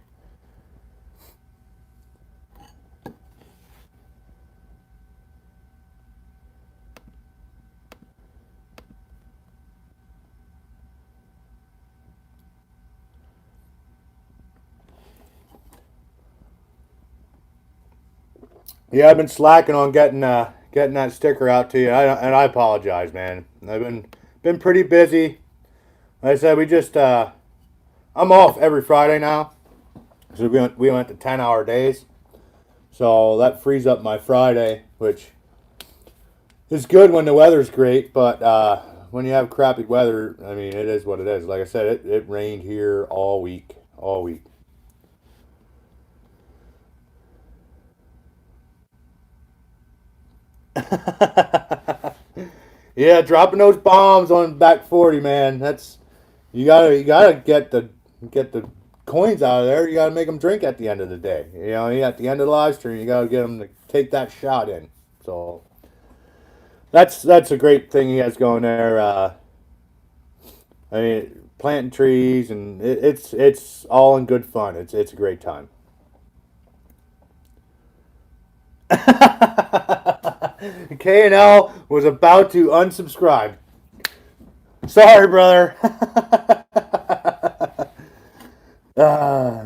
Yeah, I've been slacking on getting that sticker out to you, and I apologize, man. I've been pretty busy. Like I said, I'm off every Friday now, so we went to 10-hour days. So that frees up my Friday, which is good when the weather's great, but when you have crappy weather, I mean, it is what it is. Like I said, it rained here all week, all week. Yeah, dropping those bombs on back 40, man. That's you gotta get the coins out of there. You gotta make them drink at the end of the day. At the end of the live stream, you gotta get them to take that shot in. So that's a great thing he has going there. I mean, planting trees and it's all in good fun. It's a great time. K&L was about to unsubscribe. Sorry, brother. uh,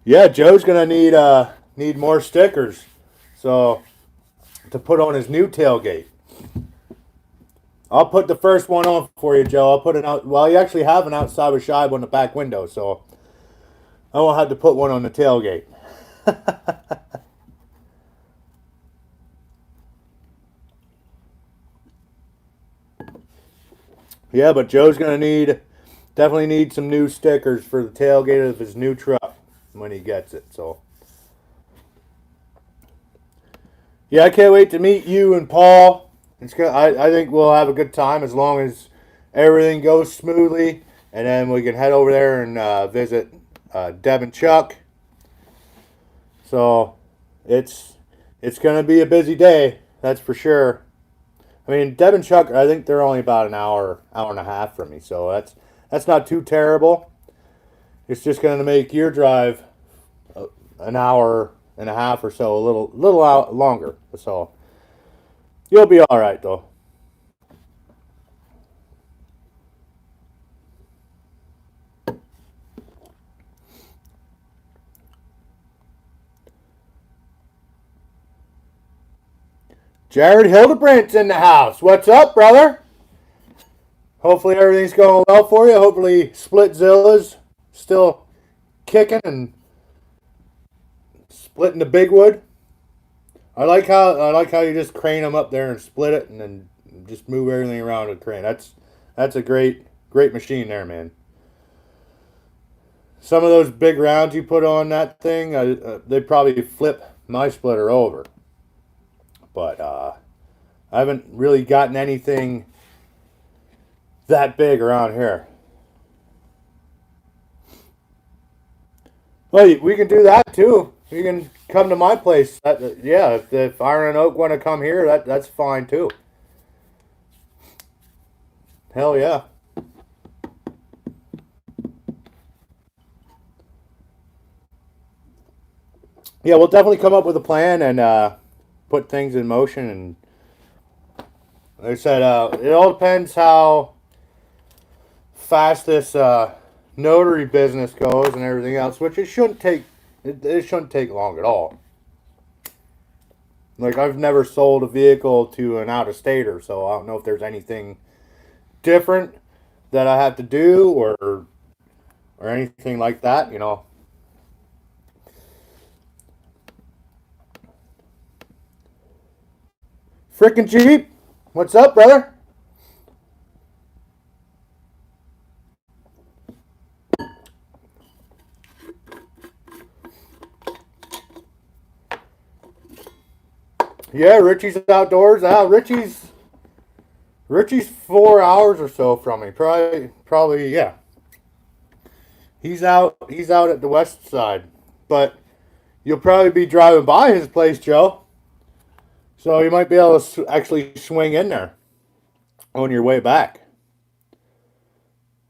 yeah, Joe's gonna need more stickers, so to put on his new tailgate. I'll put the first one on for you, Joe. I'll put it out. Well, you actually have an outside with Shibe on the back window, so I won't have to put one on the tailgate. Yeah, but Joe's gonna definitely need some new stickers for the tailgate of his new truck when he gets it. So yeah, I can't wait to meet you and Paul. I think we'll have a good time as long as everything goes smoothly, and then we can head over there and visit Deb and Chuck. So it's gonna be a busy day, that's for sure. I mean, Deb and Chuck, I think they're only about an hour and a half from me, so that's not too terrible. It's just gonna make your drive an hour and a half or so, a little out longer. So you'll be all right though. Jared Hildebrandt's in the house. What's up, brother? Hopefully everything's going well for you. Hopefully Splitzilla's still kicking and splitting the big wood. I like how you just crane them up there and split it, and then just move everything around with crane. That's a great machine there, man. Some of those big rounds you put on that thing, they probably flip my splitter over. But I haven't really gotten anything that big around here. Well, we can do that too. You can come to my place. Yeah, if Iron and Oak want to come here, that's fine too. Hell yeah. Yeah, we'll definitely come up with a plan and put things in motion. And like I said, it all depends how fast this notary business goes and everything else, which it shouldn't take long at all. Like I've never sold a vehicle to an out of stater, so I don't know if there's anything different that I have to do or anything like that. Frickin' Jeep, what's up, brother? Yeah, Richie's outdoors. Richie's 4 hours or so from me. Probably, yeah. He's out at the west side, but you'll probably be driving by his place, Joe. So you might be able to actually swing in there on your way back.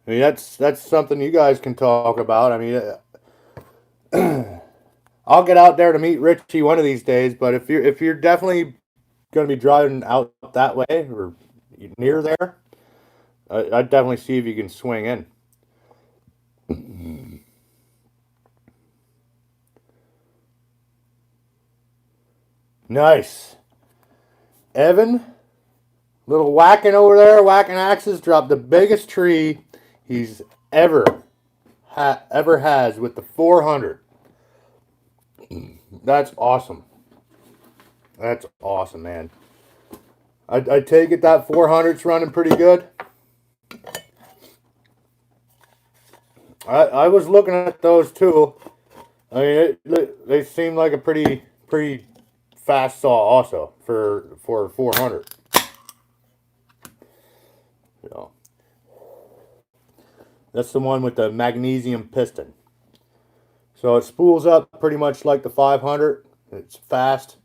I mean, that's something you guys can talk about. I mean, I'll get out there to meet Richie one of these days. But if you're definitely going to be driving out that way or near there, I'd definitely see if you can swing in. Nice. Evan, little whacking over there, whacking axes, dropped the biggest tree he's ever has with the 400. That's awesome. That's awesome, man. I take it that 400's running pretty good. I was looking at those too. I mean, they seem like a pretty fast saw also for 400. So that's the one with the magnesium piston. So it spools up pretty much like the 500. It's fast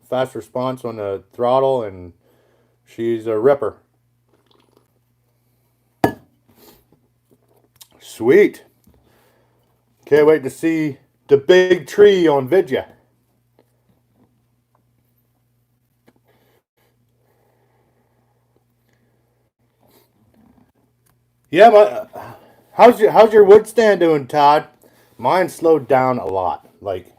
response on the throttle, and she's a ripper. Sweet. Can't wait to see the big tree on Vidya. Yeah, how's your wood stand doing, Todd? Mine slowed down a lot. Like,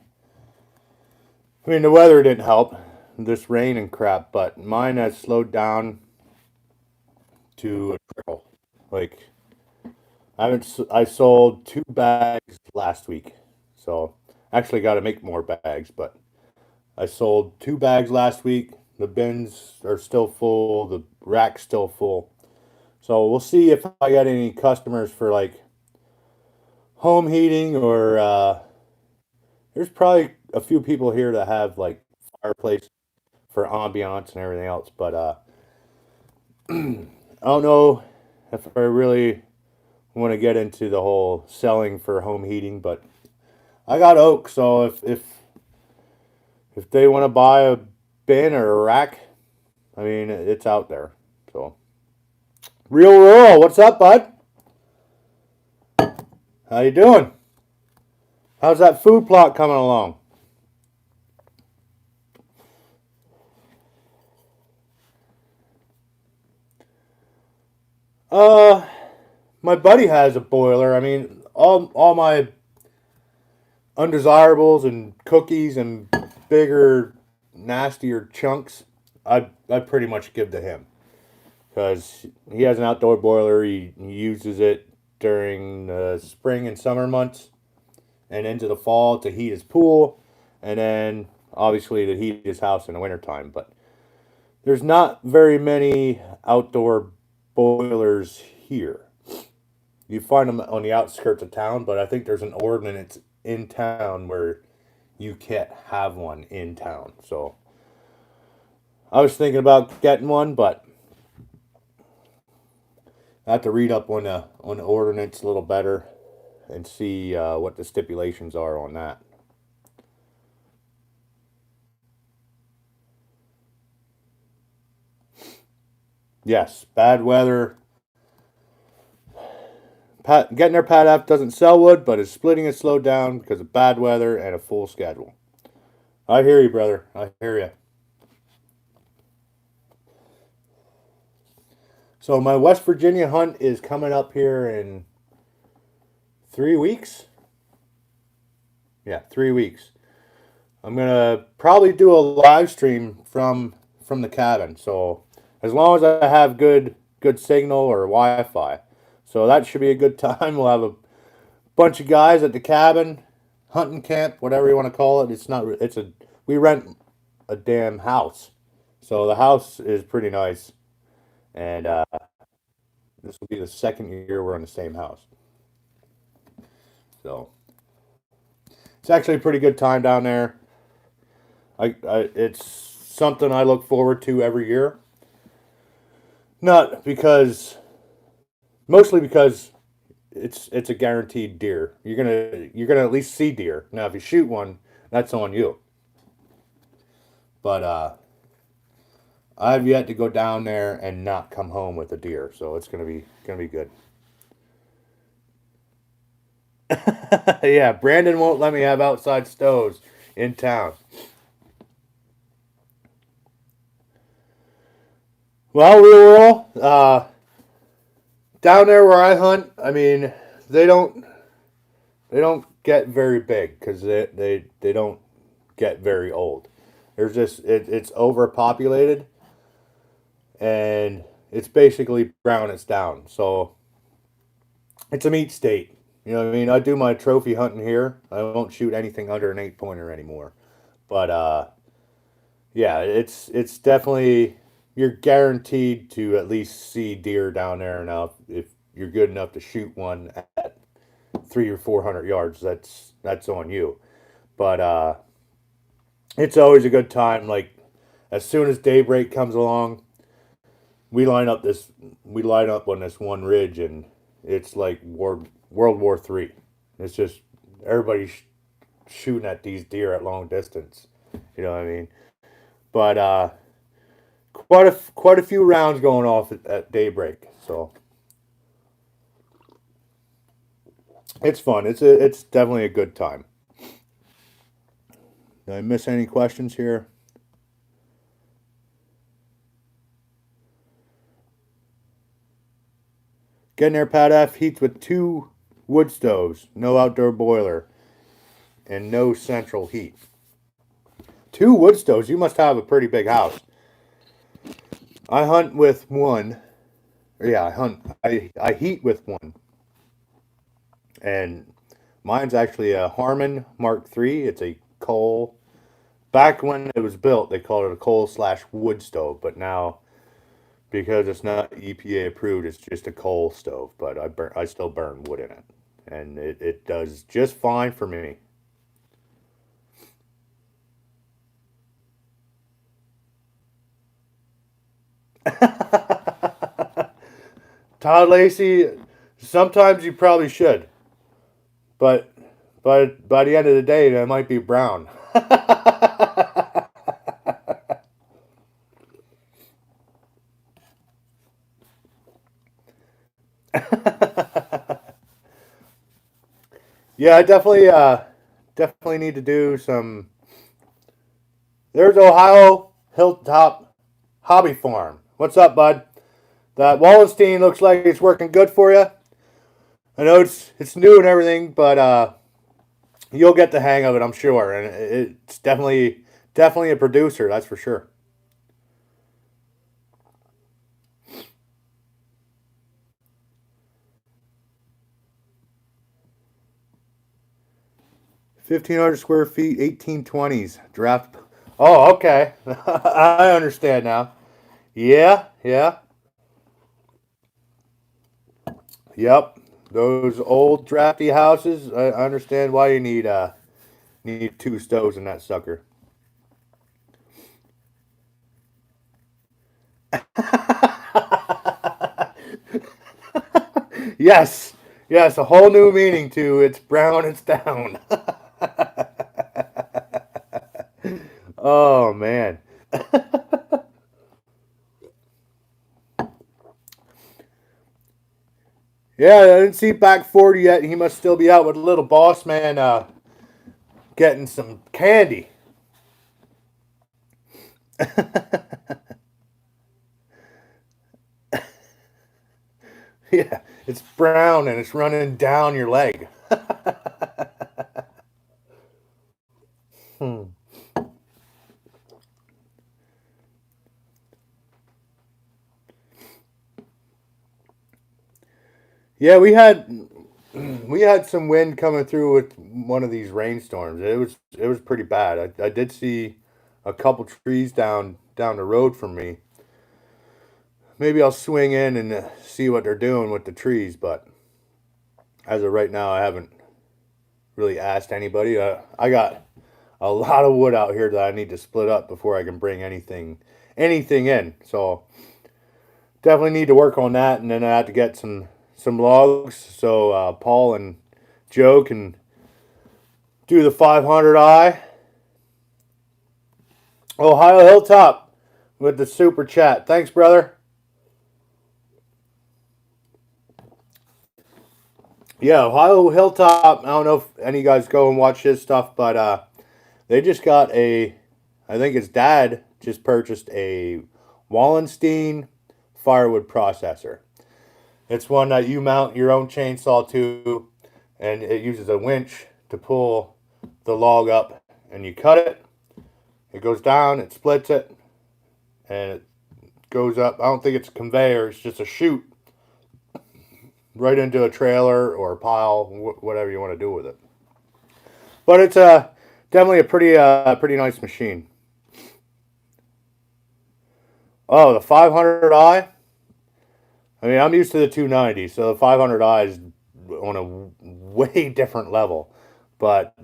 I mean, the weather didn't help, this rain and crap, but mine has slowed down to a trickle. Like, I sold 2 bags last week, so actually got to make more bags. But I sold 2 bags last week. The bins are still full. The rack's still full. So we'll see if I got any customers for like home heating or there's probably a few people here that have like fireplace for ambiance and everything else. But I don't know if I really want to get into the whole selling for home heating. But I got oak, so if they want to buy a bin or a rack, I mean it's out there. So real rural, what's up, bud? How you doing? How's that food plot coming along? Uh, my buddy has a boiler. I mean, all my undesirables and cookies and bigger, nastier chunks, I pretty much give to him because he has an outdoor boiler. He uses it during the spring and summer months and into the fall to heat his pool, and then obviously to heat his house in the wintertime. But there's not very many outdoor boilers here. You find them on the outskirts of town, but I think there's an ordinance in town where you can't have one in town. So I was thinking about getting one, but I have to read up on the ordinance a little better and see what the stipulations are on that. Yes, bad weather. Getting their Pat F doesn't sell wood, but is splitting it slowed down because of bad weather and a full schedule. I hear you, brother. I hear you. So my West Virginia hunt is coming up here in 3 weeks. Yeah, 3 weeks. I'm gonna probably do a live stream from the cabin. So as long as I have good signal or Wi-Fi, so that should be a good time. We'll have a bunch of guys at the cabin, hunting camp, whatever you want to call it. It's not. It's a we rent a damn house, so the house is pretty nice, and this will be the second year we're in the same house. So it's actually a pretty good time down there. It's something I look forward to every year. Not because, mostly because it's a guaranteed deer. You're gonna at least see deer. Now, if you shoot one, that's on you. But I've yet to go down there and not come home with a deer, so it's gonna be good. Yeah, Brandon won't let me have outside stoves in town. Well, we were all. Down there where I hunt, I mean, they don't they don't get very big because they don't get very old. There's just it's overpopulated and it's basically brown it's down. So it's a meat state. You know what I mean? I do my trophy hunting here. I won't shoot anything under an 8 pointer anymore. But yeah, it's definitely you're guaranteed to at least see deer down there now if you're good enough to shoot one at 300 or 400 yards. That's on you. But it's always a good time. Like as soon as daybreak comes along, we line up this we line up on this one ridge and it's like World War III. It's just everybody shooting at these deer at long distance. You know what I mean? But quite a few rounds going off at daybreak. So it's fun. It's definitely a good time. Did I miss any questions here? Getting there, Pat F. Heats with 2 wood stoves, no outdoor boiler, and no central heat. 2 wood stoves? You must have a pretty big house. I hunt with one. Yeah, I heat with one. And mine's actually a Harmon Mark III. It's a coal. Back when it was built, they called it a coal/wood stove, but now because it's not EPA approved, it's just a coal stove. But I still burn wood in it, and it does just fine for me. Todd Lacey, sometimes you probably should, but by the end of the day, that might be brown. Yeah, I definitely need to do some. There's Ohio Hilltop Hobby Farm. What's up, bud? That Wallenstein looks like it's working good for you. I know it's new and everything, but you'll get the hang of it, I'm sure. And it's definitely a producer, that's for sure. 1,500 square feet, 1820s draft. Oh, okay. I understand now. Yeah, yeah, yep. Those old drafty houses. I understand why you need 2 stoves in that sucker. Yes, yes. A whole new meaning to it's brown, it's down. Oh man. Yeah, I didn't see back 40 yet. He must still be out with little boss man getting some candy. Yeah, it's brown and it's running down your leg. Hmm. Yeah, we had some wind coming through with one of these rainstorms. It was pretty bad. I did see a couple trees down the road from me. Maybe I'll swing in and see what they're doing with the trees, but as of right now, I haven't really asked anybody. I got a lot of wood out here that I need to split up before I can bring anything in. So definitely need to work on that, and then I have to get some logs so Paul and Joe can do the 500i. Ohio Hilltop with the super chat. Thanks, brother. Yeah, Ohio Hilltop. I don't know if any of you guys go and watch his stuff, but they just got a. I think his dad just purchased a Wallenstein firewood processor. It's one that you mount your own chainsaw to, and it uses a winch to pull the log up, and you cut it. It goes down, it splits it, and it goes up. I don't think it's a conveyor, it's just a chute right into a trailer or a pile, whatever you want to do with it. But it's definitely a pretty nice machine. Oh, the 500i. I mean, I'm used to the 290, so the 500i is on a way different level. But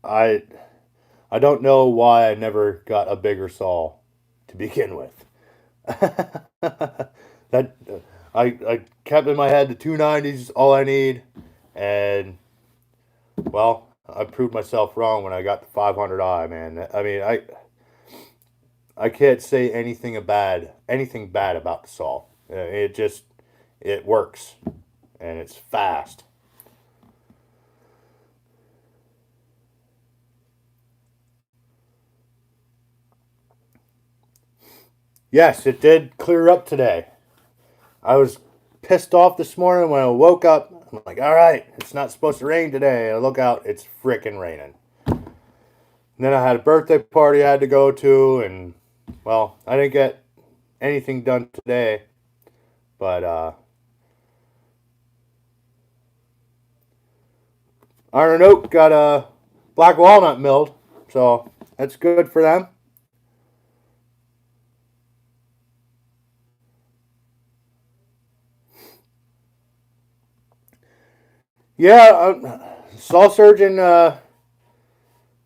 I I don't know why I never got a bigger saw to begin with. that I kept in my head the 290s all I need, and well, I proved myself wrong when I got the 500i, man. I mean, I can't say anything bad about the saw. It works, and it's fast. Yes, it did clear up today. I was pissed off this morning when I woke up. I'm like, all right, it's not supposed to rain today. I look out, it's freaking raining. And then I had a birthday party I had to go to, and well, I didn't get anything done today, but Iron Oak got a black walnut milled, so that's good for them. Yeah, saw surgeon. I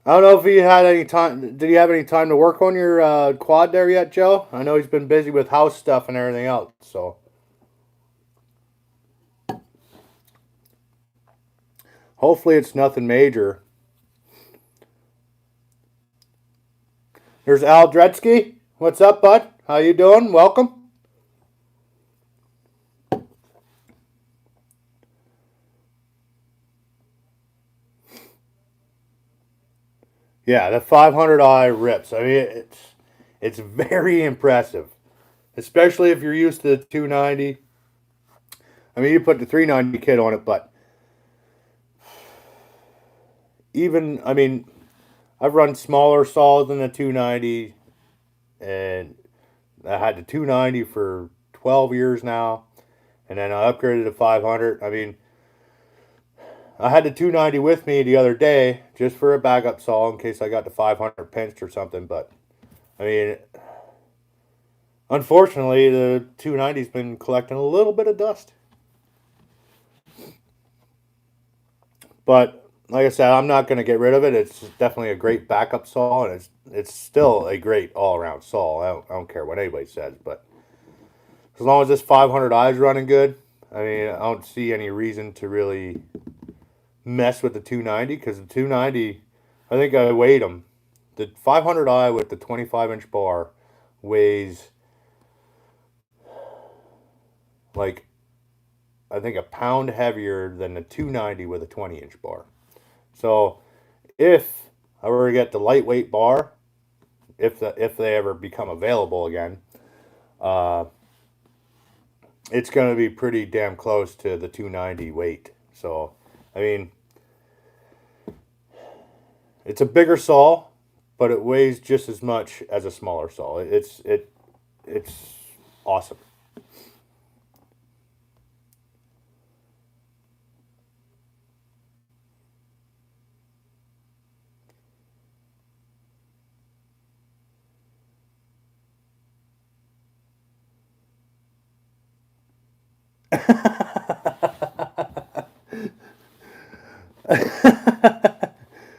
don't know if he had any time. Did he have any time to work on your quad there yet, Joe? I know he's been busy with house stuff and everything else. So hopefully it's nothing major. There's Al Dretsky. What's up, bud? How you doing? Welcome. Yeah, the 500i rips. I mean, it's very impressive, especially if you're used to the 290. I mean, you put the 390 kit on it, but even I mean, I've run smaller saws than the 290, and I had the 290 for 12 years now, and then I upgraded to 500. I mean, I had the 290 with me the other day just for a backup saw in case I got the 500 pinched or something. But I mean, unfortunately, the 290's been collecting a little bit of dust. But like I said, I'm not going to get rid of it. It's definitely a great backup saw, and it's still a great all around saw. I don't care what anybody says, but as long as this 500i is running good, I mean, I don't see any reason to really mess with the 290 because the 290, I think I weighed them. The 500i with the 25-inch bar weighs like I think a pound heavier than the 290 with a 20-inch bar. So if I were to get the lightweight bar, if they ever become available again, uh, it's going to be pretty damn close to the 290 weight. So I mean, it's a bigger saw, but it weighs just as much as a smaller saw. It's awesome.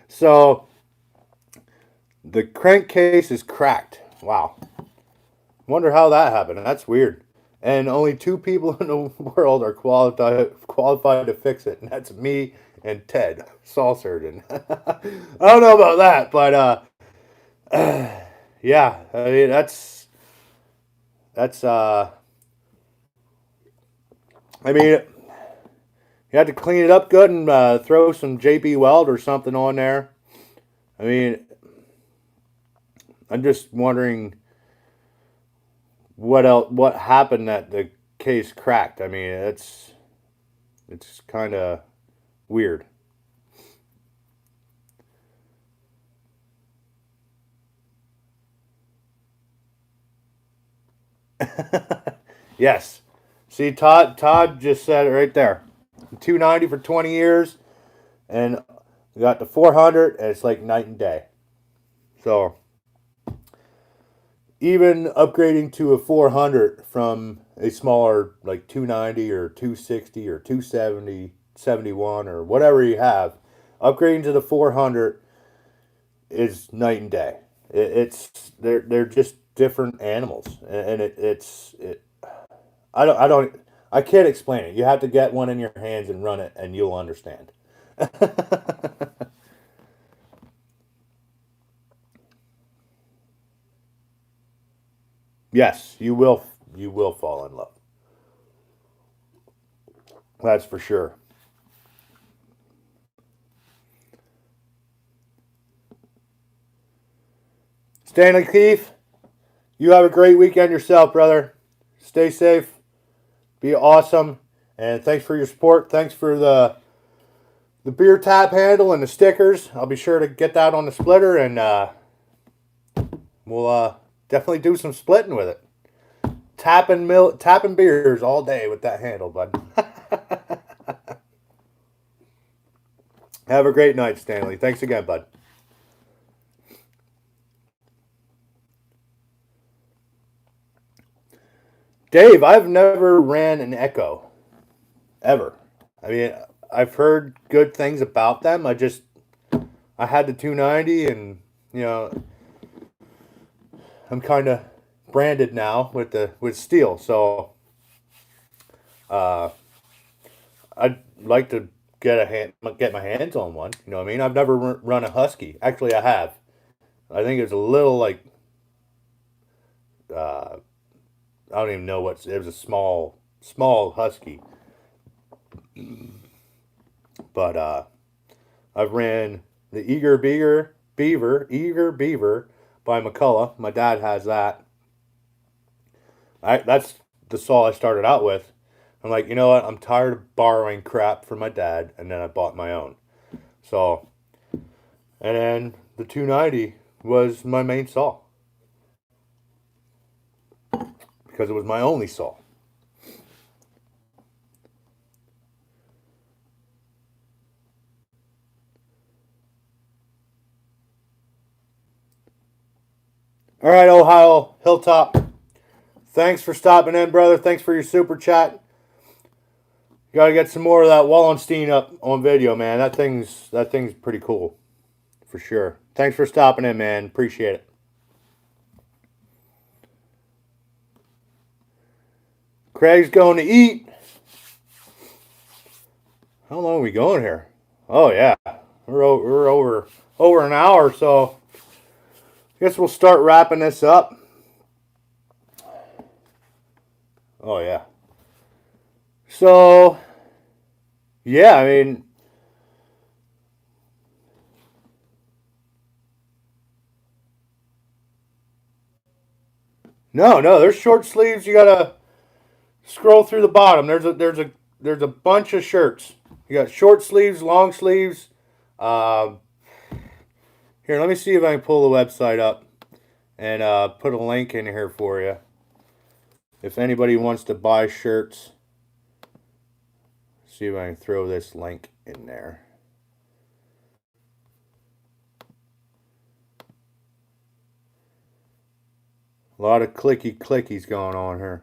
So the crankcase is cracked. Wow. Wonder how that happened. That's weird. And only two people in the world are qualified to fix it, and that's me and Ted, saw surgeon. I don't know about that, but yeah, I mean that's I mean you had to clean it up good and throw some JB Weld or something on there. I mean, I'm just wondering what happened that the case cracked. I mean, it's kind of weird. Yes. See, Todd just said it right there. 290 for 20 years, and we got the 400, and it's like night and day. So even upgrading to a 400 from a smaller like 290 or 260 or 270, 71 or whatever you have, upgrading to the 400 is night and day. It's they're just different animals, and I can't explain it. You have to get one in your hands and run it, and you'll understand. Yes, you will. You will fall in love. That's for sure. Stanley Keith, you have a great weekend yourself, brother. Stay safe. Be awesome. And thanks for your support. Thanks for the beer tap handle and the stickers. I'll be sure to get that on the splitter, and we'll definitely do some splitting with it. Tapping beers all day with that handle, bud. Have a great night, Stanley. Thanks again, bud. Dave, I've never ran an Echo ever. I mean, I've heard good things about them. I had the 290, and I'm kind of branded now with steel. So uh, I'd like to get my hands on one. You know what I mean? I've never run a Husky. Actually, I have. I think it was a little like uh, I don't even know what it was. A small Husky, but I've ran the Eager Beaver by McCullough. My dad has that. That's the saw I started out with. I'm like, you know what? I'm tired of borrowing crap from my dad, and then I bought my own. So, and then the 290 was my main saw because it was my only saw. All right, Ohio Hilltop. Thanks for stopping in, brother. Thanks for your super chat. You gotta get some more of that Wallenstein up on video, man. That thing's pretty cool, for sure. Thanks for stopping in, man. Appreciate it. Craig's going to eat. How long are we going here? Oh yeah, we're over an hour, so I guess we'll start wrapping this up. Oh yeah. So yeah, I mean, no, there's short sleeves. You gotta scroll through the bottom. There's a bunch of shirts. You got short sleeves, long sleeves. Um, Here, let me see if I can pull the website up and put a link in here for you. If anybody wants to buy shirts, see if I can throw this link in there. A lot of clickies going on here.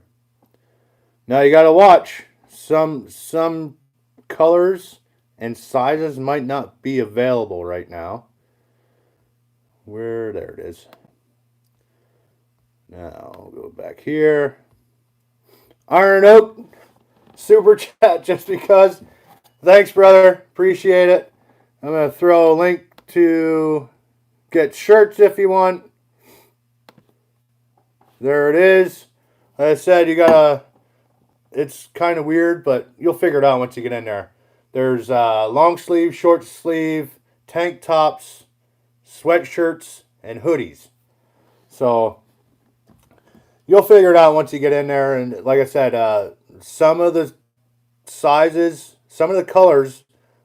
Now you gotta watch. Some colors and sizes might not be available right now. There it is. Now I'll go back here. Iron Oak, super chat just because. Thanks, brother. Appreciate it. I'm gonna throw a link to get shirts if you want. There it is. Like I said, you gotta. It's kind of weird, but you'll figure it out once you get in there. There's long sleeve, short sleeve, tank tops, sweatshirts, and hoodies. So you'll figure it out once you get in there. And like I said, some of the sizes, some of the colors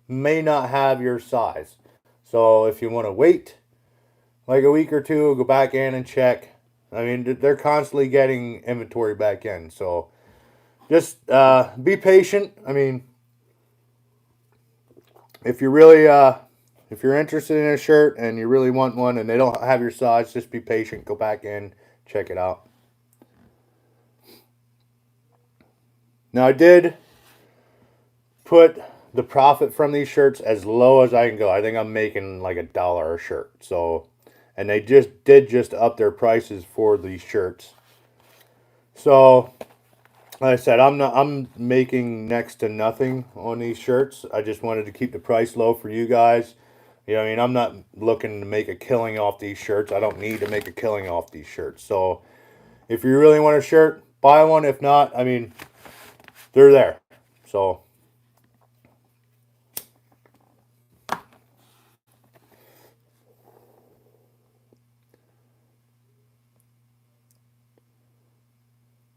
may not have your size. So if you want to wait like a week or two, go back in and check. I mean, they're constantly getting inventory back in. So just be patient. I mean, if you're really if you're interested in a shirt and you really want one and they don't have your size, just be patient. Go back in, check it out. Now I did put the profit from these shirts as low as I can go. I think I'm making like $1 a shirt. So, and they just up their prices for these shirts. So, like I said, I'm making next to nothing on these shirts. I just wanted to keep the price low for you guys. You know, I mean, I'm not looking to make a killing off these shirts. I don't need to make a killing off these shirts. So, if you really want a shirt, buy one. If not, I mean, they're there. So, all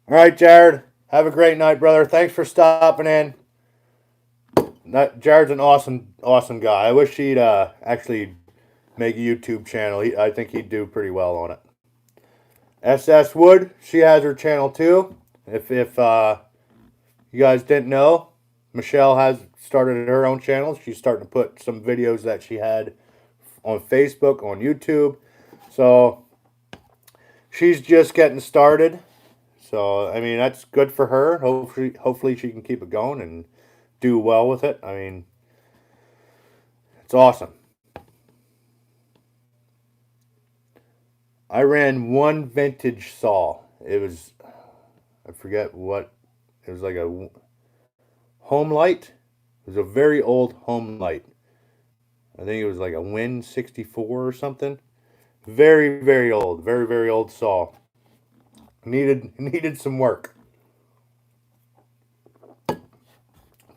right, Jared. Have a great night, brother. Thanks for stopping in. Jared's an awesome guy. I wish he'd actually make a YouTube channel. I think he'd do pretty well on it. SS Wood, she has her channel too. If you guys didn't know, Michelle has started her own channel. She's starting to put some videos that she had on Facebook, on YouTube. So she's just getting started. So I mean, that's good for her. Hopefully she can keep it going and do well with it. I mean, it's awesome. I ran one vintage saw. It was, I forget what, it was like a Homelite. It was a very old Homelite. I think it was like a Win 64 or something. Very, very old. Very, very old saw. Needed some work.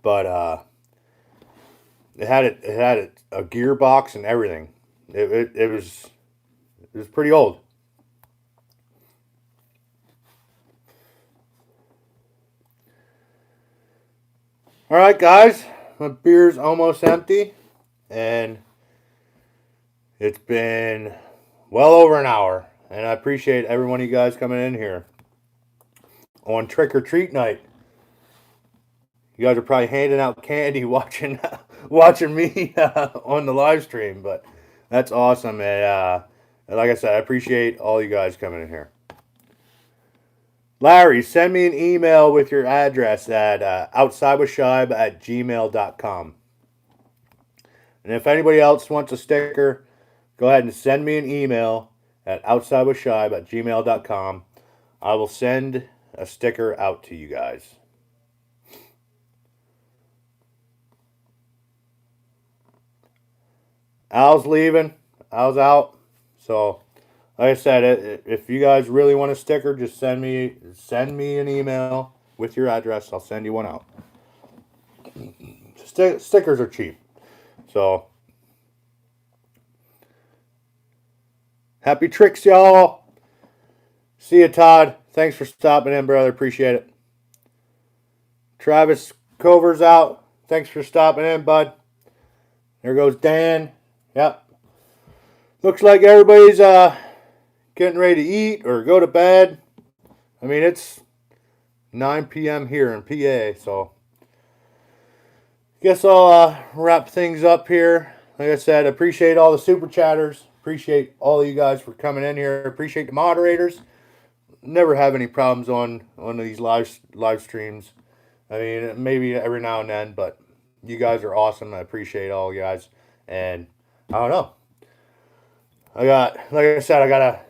But it had a gearbox and everything. It was pretty old. All right, guys, my beer's almost empty, and it's been well over an hour, and I appreciate every one of you guys coming in here on Trick or Treat night. You guys are probably handing out candy, watching me on the live stream, but that's awesome. And like I said, I appreciate all you guys coming in here. Larry, send me an email with your address at outsidewithshibe@gmail.com. And if anybody else wants a sticker, go ahead and send me an email at outsidewithshibe@gmail.com. I will send a sticker out to you guys. Al's leaving. Al's out. So, like I said, if you guys really want a sticker, just send me an email with your address. I'll send you one out. Stickers are cheap. So, happy tricks, y'all. See you, Todd. Thanks for stopping in, brother. Appreciate it. Travis Cover's out. Thanks for stopping in, bud. There goes Dan. Yep. Looks like everybody's getting ready to eat or go to bed. I mean, it's 9 p.m. here in PA, so guess I'll wrap things up here. Like I said, appreciate all the super chatters. Appreciate all of you guys for coming in here. Appreciate the moderators. Never have any problems on these live streams. I mean, maybe every now and then, but you guys are awesome. I appreciate all you guys. And I don't know. Like I said, I gotta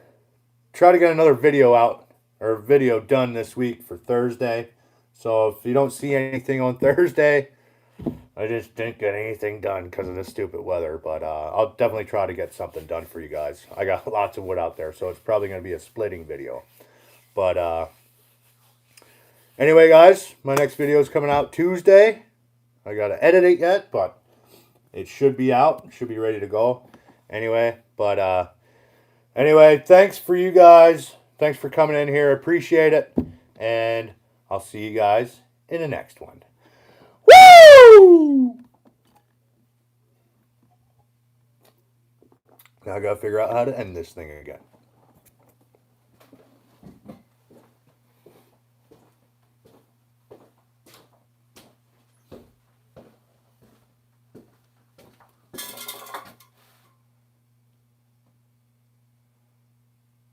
try to get another video out or video done this week for Thursday. So if you don't see anything on Thursday, I just didn't get anything done because of this stupid weather. But I'll definitely try to get something done for you guys. I got lots of wood out there, so it's probably going to be a splitting video. But anyway, guys, my next video is coming out Tuesday. I got to edit it yet, but it should be out. It should be ready to go. Anyway, thanks for you guys. Thanks for coming in here. Appreciate it. And I'll see you guys in the next one. Woo! Now I gotta figure out how to end this thing again.